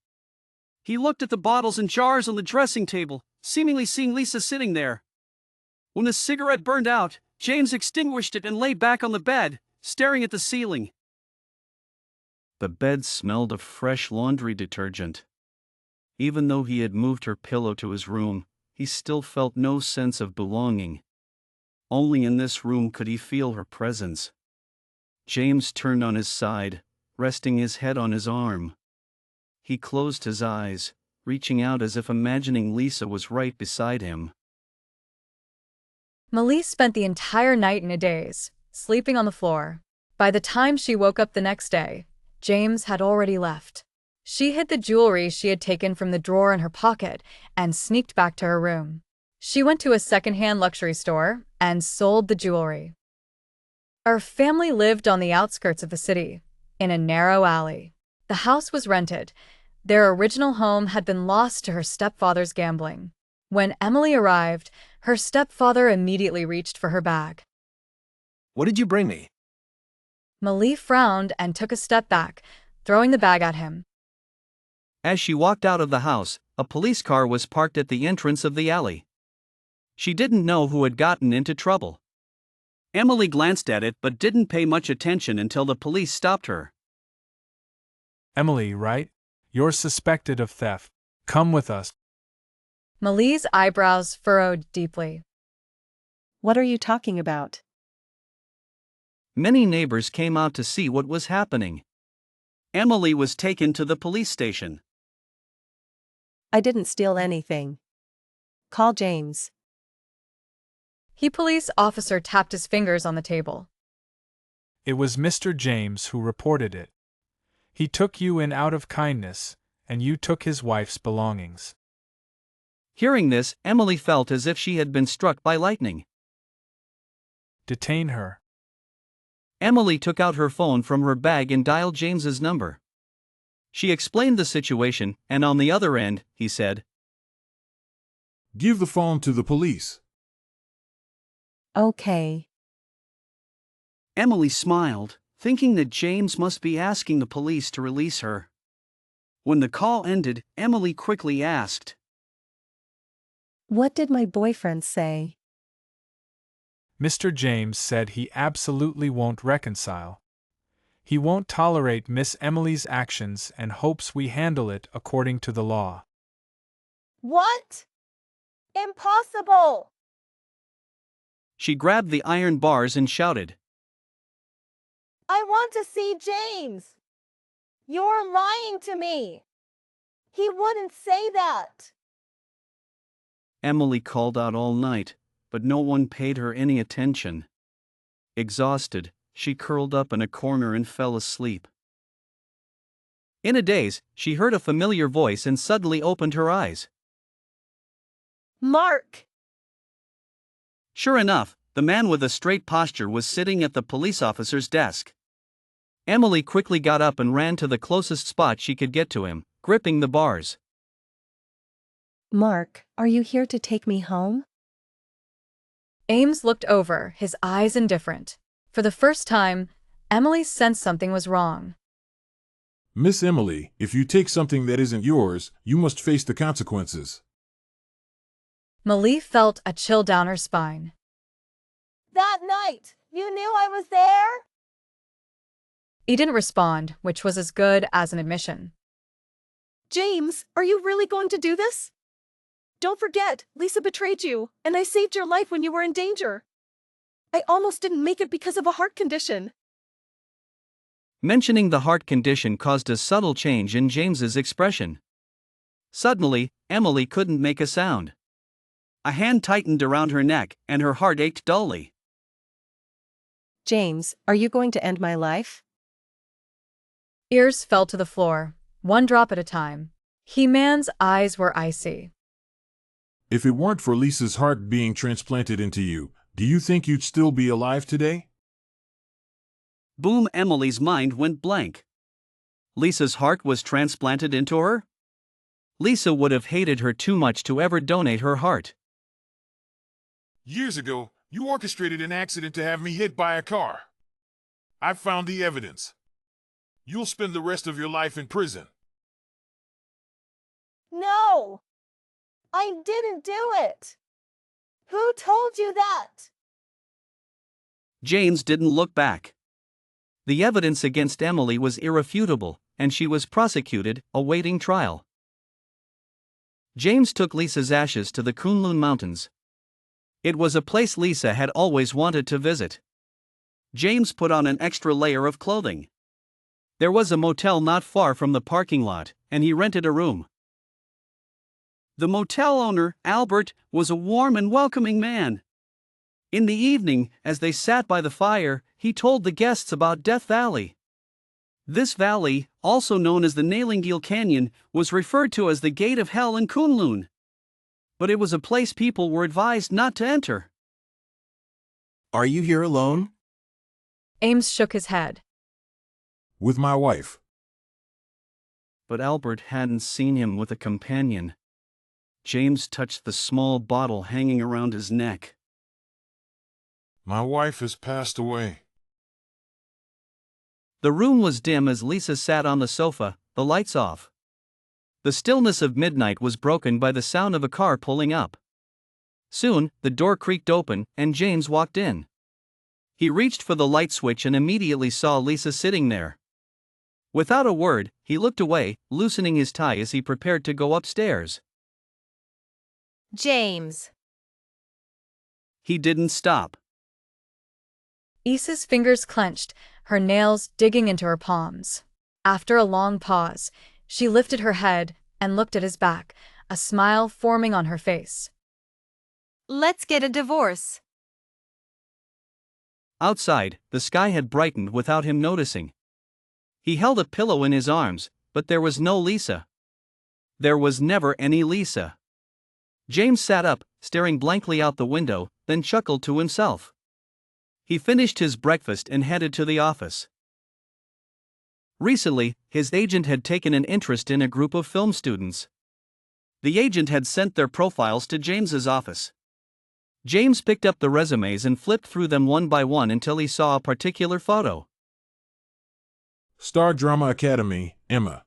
He looked at the bottles and jars on the dressing table, seemingly seeing Lisa sitting there. When the cigarette burned out, James extinguished it and lay back on the bed, staring at the ceiling. The bed smelled of fresh laundry detergent. Even though he had moved her pillow to his room, he still felt no sense of belonging. Only in this room could he feel her presence. James turned on his side, resting his head on his arm. He closed his eyes, reaching out as if imagining Lisa was right beside him. Melise spent the entire night in a daze, sleeping on the floor. By the time she woke up the next day, James had already left. She hid the jewelry she had taken from the drawer in her pocket and sneaked back to her room. She went to a secondhand luxury store and sold the jewelry. Her family lived on the outskirts of the city, in a narrow alley. The house was rented. Their original home had been lost to her stepfather's gambling. When Emily arrived, her stepfather immediately reached for her bag. What did you bring me? Melise frowned and took a step back, throwing the bag at him. As she walked out of the house, a police car was parked at the entrance of the alley. She didn't know who had gotten into trouble. Emily glanced at it but didn't pay much attention until the police stopped her. Emily, right? You're suspected of theft. Come with us. Melise's eyebrows furrowed deeply. What are you talking about? Many neighbors came out to see what was happening. Emily was taken to the police station. I didn't steal anything. Call James. The police officer tapped his fingers on the table. It was Mr. James who reported it. He took you in out of kindness, and you took his wife's belongings. Hearing this, Emily felt as if she had been struck by lightning. Detain her. Emily took out her phone from her bag and dialed James's number. She explained the situation, and on the other end, he said, "Give the phone to the police." Okay. Emily smiled, thinking that James must be asking the police to release her. When the call ended, Emily quickly asked, What did my boyfriend say? Mr. James said he absolutely won't reconcile. He won't tolerate Miss Emily's actions and hopes we handle it according to the law. What? Impossible! She grabbed the iron bars and shouted, I want to see James! You're lying to me! He wouldn't say that! Emily called out all night, but no one paid her any attention. Exhausted, she curled up in a corner and fell asleep. In a daze, she heard a familiar voice and suddenly opened her eyes. Mark! Sure enough, the man with a straight posture was sitting at the police officer's desk. Emily quickly got up and ran to the closest spot she could get to him, gripping the bars. Mark, are you here to take me home? Ames looked over, his eyes indifferent. For the first time, Emily sensed something was wrong. Miss Emily, if you take something that isn't yours, you must face the consequences. Malie felt a chill down her spine. That night, you knew I was there? He didn't respond, which was as good as an admission. James, are you really going to do this? Don't forget, Lisa betrayed you, and I saved your life when you were in danger. I almost didn't make it because of a heart condition. Mentioning the heart condition caused a subtle change in James's expression. Suddenly, Emily couldn't make a sound. A hand tightened around her neck, and her heart ached dully. James, are you going to end my life? Ears fell to the floor, one drop at a time. He-Man's eyes were icy. If it weren't for Lisa's heart being transplanted into you, do you think you'd still be alive today? Boom! Emily's mind went blank. Lisa's heart was transplanted into her? Lisa would have hated her too much to ever donate her heart. Years ago, you orchestrated an accident to have me hit by a car. I found the evidence. You'll spend the rest of your life in prison. No! I didn't do it! Who told you that? James didn't look back. The evidence against Emily was irrefutable, and she was prosecuted, awaiting trial. James took Lisa's ashes to the Kunlun Mountains. It was a place Lisa had always wanted to visit. James put on an extra layer of clothing. There was a motel not far from the parking lot, and he rented a room. The motel owner, Albert, was a warm and welcoming man. In the evening, as they sat by the fire, he told the guests about Death Valley. This valley, also known as the Nailingeel Canyon, was referred to as the Gate of Hell in Kunlun. But it was a place people were advised not to enter. Are you here alone? Ames shook his head. With my wife. But Albert hadn't seen him with a companion. James touched the small bottle hanging around his neck. My wife has passed away. The room was dim as Lisa sat on the sofa, the lights off. The stillness of midnight was broken by the sound of a car pulling up. Soon, the door creaked open, and James walked in. He reached for the light switch and immediately saw Lisa sitting there. Without a word, he looked away, loosening his tie as he prepared to go upstairs. James. He didn't stop. Isa's fingers clenched, her nails digging into her palms. After a long pause, she lifted her head and looked at his back, a smile forming on her face. Let's get a divorce. Outside, the sky had brightened without him noticing. He held a pillow in his arms, but there was no Lisa. There was never any Lisa. James sat up, staring blankly out the window, then chuckled to himself. He finished his breakfast and headed to the office. Recently, his agent had taken an interest in a group of film students. The agent had sent their profiles to James's office. James picked up the resumes and flipped through them one by one until he saw a particular photo. Star Drama Academy, Emma.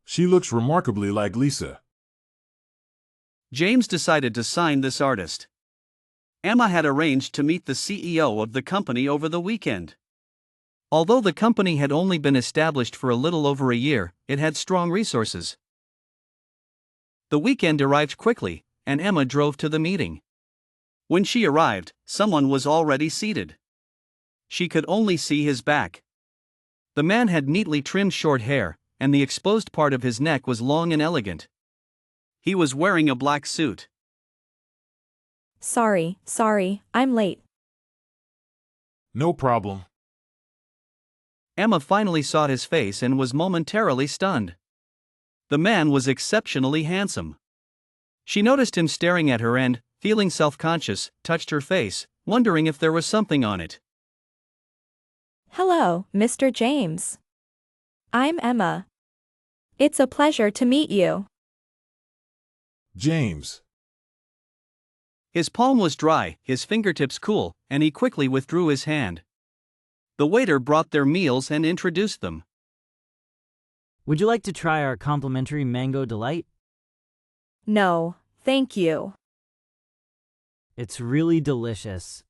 She looks remarkably like Lisa. James decided to sign this artist. Emma had arranged to meet the CEO of the company over the weekend. Although the company had only been established for a little over a year, it had strong resources. The weekend arrived quickly, and Emma drove to the meeting. When she arrived, someone was already seated. She could only see his back. The man had neatly trimmed short hair, and the exposed part of his neck was long and elegant. He was wearing a black suit. Sorry, I'm late. No problem. Emma finally saw his face and was momentarily stunned. The man was exceptionally handsome. She noticed him staring at her and, feeling self-conscious, touched her face, wondering if there was something on it. Hello, Mr. James. I'm Emma. It's a pleasure to meet you. James. His palm was dry, his fingertips cool, and he quickly withdrew his hand. The waiter brought their meals and introduced them. Would you like to try our complimentary mango delight? No, thank you. It's really delicious.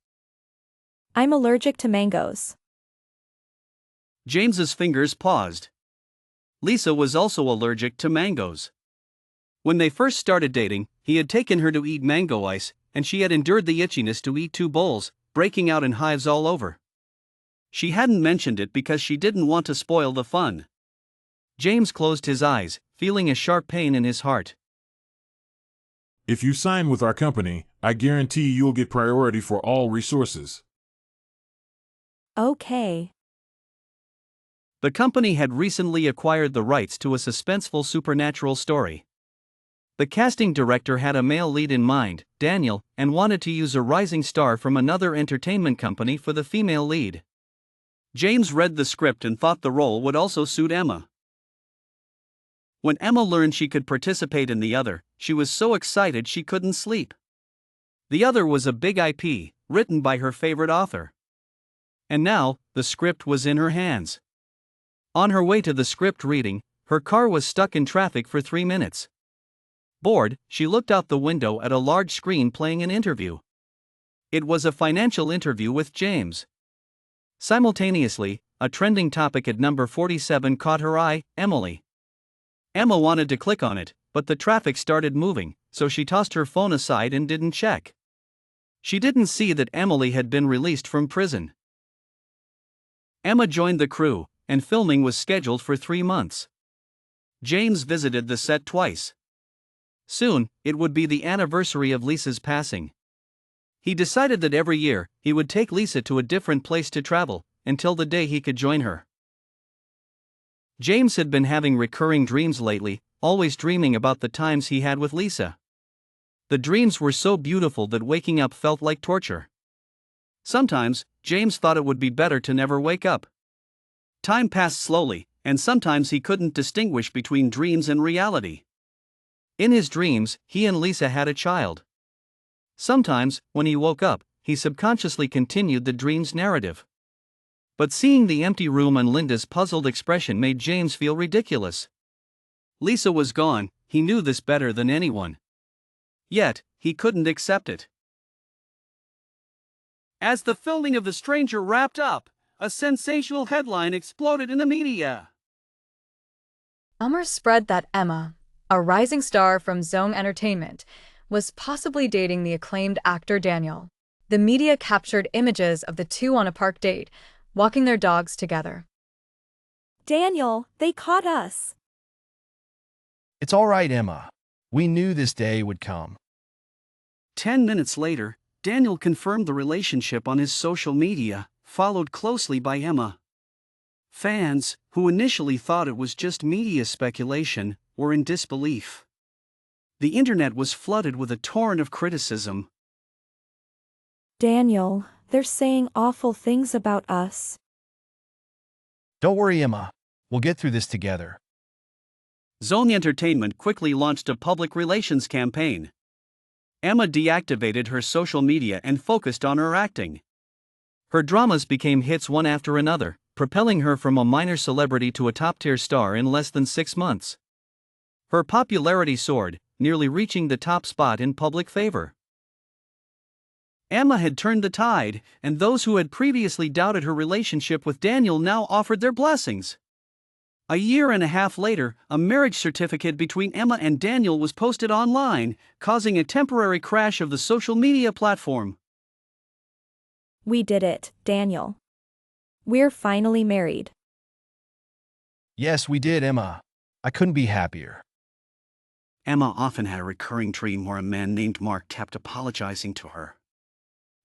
I'm allergic to mangoes. James's fingers paused. Lisa was also allergic to mangoes. When they first started dating, he had taken her to eat mango ice, and she had endured the itchiness to eat 2 bowls, breaking out in hives all over. She hadn't mentioned it because she didn't want to spoil the fun. James closed his eyes, feeling a sharp pain in his heart. If you sign with our company, I guarantee you'll get priority for all resources. Okay. The company had recently acquired the rights to a suspenseful supernatural story. The casting director had a male lead in mind, Daniel, and wanted to use a rising star from another entertainment company for the female lead. James read the script and thought the role would also suit Emma. When Emma learned she could participate in the other, she was so excited she couldn't sleep. The other was a big IP, written by her favorite author. And now, the script was in her hands. On her way to the script reading, her car was stuck in traffic for 3 minutes. Bored, she looked out the window at a large screen playing an interview. It was a financial interview with James. Simultaneously, a trending topic at number 47 caught her eye, Emily. Emma wanted to click on it, but the traffic started moving, so she tossed her phone aside and didn't check. She didn't see that Emily had been released from prison. Emma joined the crew, and filming was scheduled for 3 months. James visited the set twice. Soon, it would be the anniversary of Lisa's passing. He decided that every year, he would take Lisa to a different place to travel, until the day he could join her. James had been having recurring dreams lately, always dreaming about the times he had with Lisa. The dreams were so beautiful that waking up felt like torture. Sometimes, James thought it would be better to never wake up. Time passed slowly, and sometimes he couldn't distinguish between dreams and reality. In his dreams, he and Lisa had a child. Sometimes, when he woke up, he subconsciously continued the dream's narrative. But seeing the empty room and Linda's puzzled expression made James feel ridiculous. Lisa was gone, he knew this better than anyone. Yet, he couldn't accept it. As the filming of The Stranger wrapped up, a sensational headline exploded in the media. Rumors spread that Emma, a rising star from Zong Entertainment, was possibly dating the acclaimed actor Daniel. The media captured images of the two on a park date, walking their dogs together. Daniel, they caught us. It's all right, Emma. We knew this day would come. 10 minutes later, Daniel confirmed the relationship on his social media, followed closely by Emma. Fans, who initially thought it was just media speculation, were in disbelief. The internet was flooded with a torrent of criticism. Daniel, they're saying awful things about us. Don't worry, Emma. We'll get through this together. Zong Entertainment quickly launched a public relations campaign. Emma deactivated her social media and focused on her acting. Her dramas became hits one after another, propelling her from a minor celebrity to a top-tier star in less than 6 months. Her popularity soared, nearly reaching the top spot in public favor. Emma had turned the tide, and those who had previously doubted her relationship with Daniel now offered their blessings. A year and a half later, a marriage certificate between Emma and Daniel was posted online, causing a temporary crash of the social media platform. We did it, Daniel. We're finally married. Yes, we did, Emma. I couldn't be happier. Emma often had a recurring dream where a man named Mark kept apologizing to her.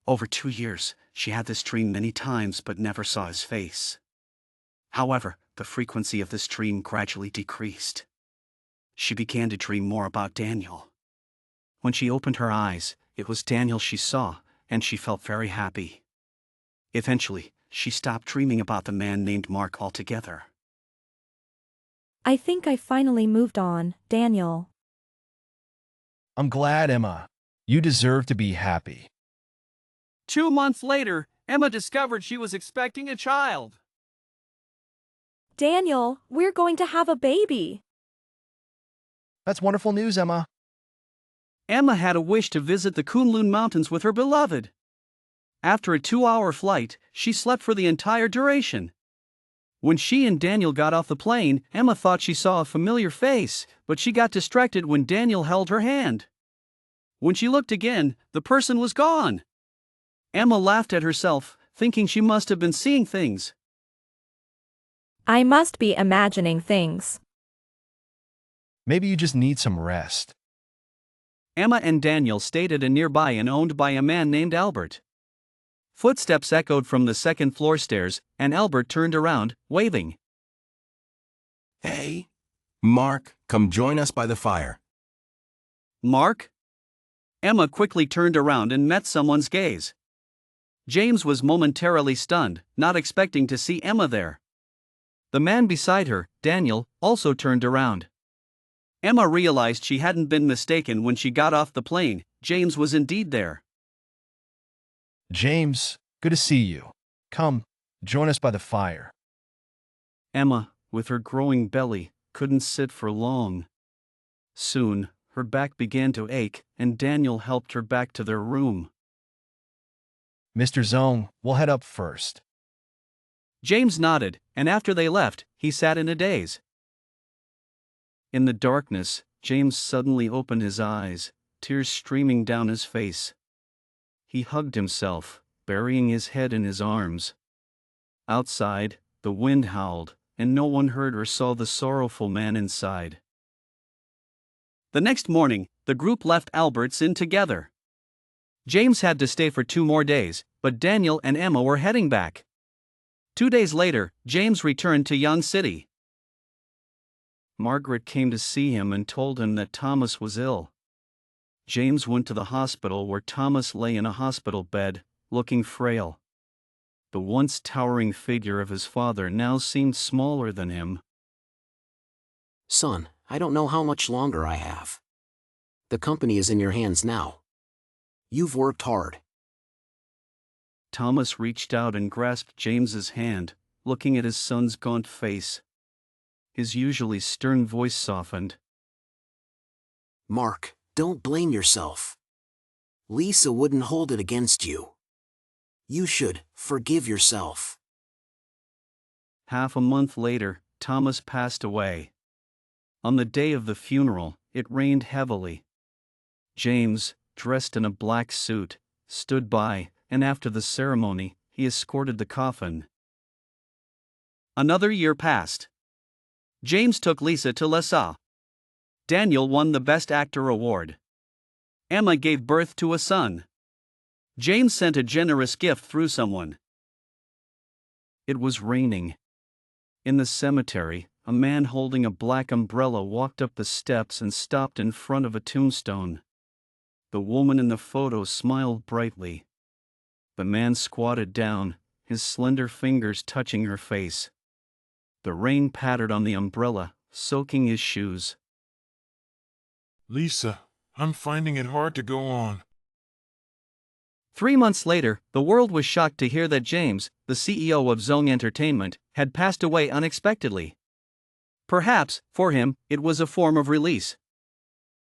Over 2 years, she had this dream many times but never saw his face. However, the frequency of this dream gradually decreased. She began to dream more about Daniel. When she opened her eyes, it was Daniel she saw, and she felt very happy. Eventually, she stopped dreaming about the man named Mark altogether. I think I finally moved on, Daniel. I'm glad, Emma. You deserve to be happy. 2 months later, Emma discovered she was expecting a child. Daniel, we're going to have a baby. That's wonderful news, Emma. Emma had a wish to visit the Kunlun Mountains with her beloved. After a 2-hour flight, she slept for the entire duration. When she and Daniel got off the plane, Emma thought she saw a familiar face, but she got distracted when Daniel held her hand. When she looked again, the person was gone. Emma laughed at herself, thinking she must have been seeing things. I must be imagining things. Maybe you just need some rest. Emma and Daniel stayed at a nearby inn owned by a man named Albert. Footsteps echoed from the second-floor stairs, and Albert turned around, waving. Hey, Mark, come join us by the fire. Mark? Emma quickly turned around and met someone's gaze. James was momentarily stunned, not expecting to see Emma there. The man beside her, Daniel, also turned around. Emma realized she hadn't been mistaken when she got off the plane. James was indeed there. James, good to see you. Come, join us by the fire. Emma, with her growing belly, couldn't sit for long. Soon, her back began to ache, and Daniel helped her back to their room. Mr. Zong, we'll head up first. James nodded, and after they left, he sat in a daze. In the darkness, James suddenly opened his eyes, tears streaming down his face. He hugged himself, burying his head in his arms. Outside, the wind howled, and no one heard or saw the sorrowful man inside. The next morning, the group left Albert's inn together. James had to stay for 2 more days, but Daniel and Emma were heading back. 2 days later, James returned to Yon City. Margaret came to see him and told him that Thomas was ill. James went to the hospital where Thomas lay in a hospital bed, looking frail. The once towering figure of his father now seemed smaller than him. Son, I don't know how much longer I have. The company is in your hands now. You've worked hard. Thomas reached out and grasped James's hand, looking at his son's gaunt face. His usually stern voice softened. Mark, don't blame yourself. Lisa wouldn't hold it against you. You should forgive yourself. Half a month later, Thomas passed away. On the day of the funeral, it rained heavily. James, dressed in a black suit, stood by, and after the ceremony, he escorted the coffin. Another year passed. James took Lisa to Lhasa. Daniel won the Best Actor award. Emma gave birth to a son. James sent a generous gift through someone. It was raining. In the cemetery, a man holding a black umbrella walked up the steps and stopped in front of a tombstone. The woman in the photo smiled brightly. The man squatted down, his slender fingers touching her face. The rain pattered on the umbrella, soaking his shoes. Lisa, I'm finding it hard to go on. 3 months later, the world was shocked to hear that James, the CEO of Zong Entertainment, had passed away unexpectedly. Perhaps, for him, it was a form of release.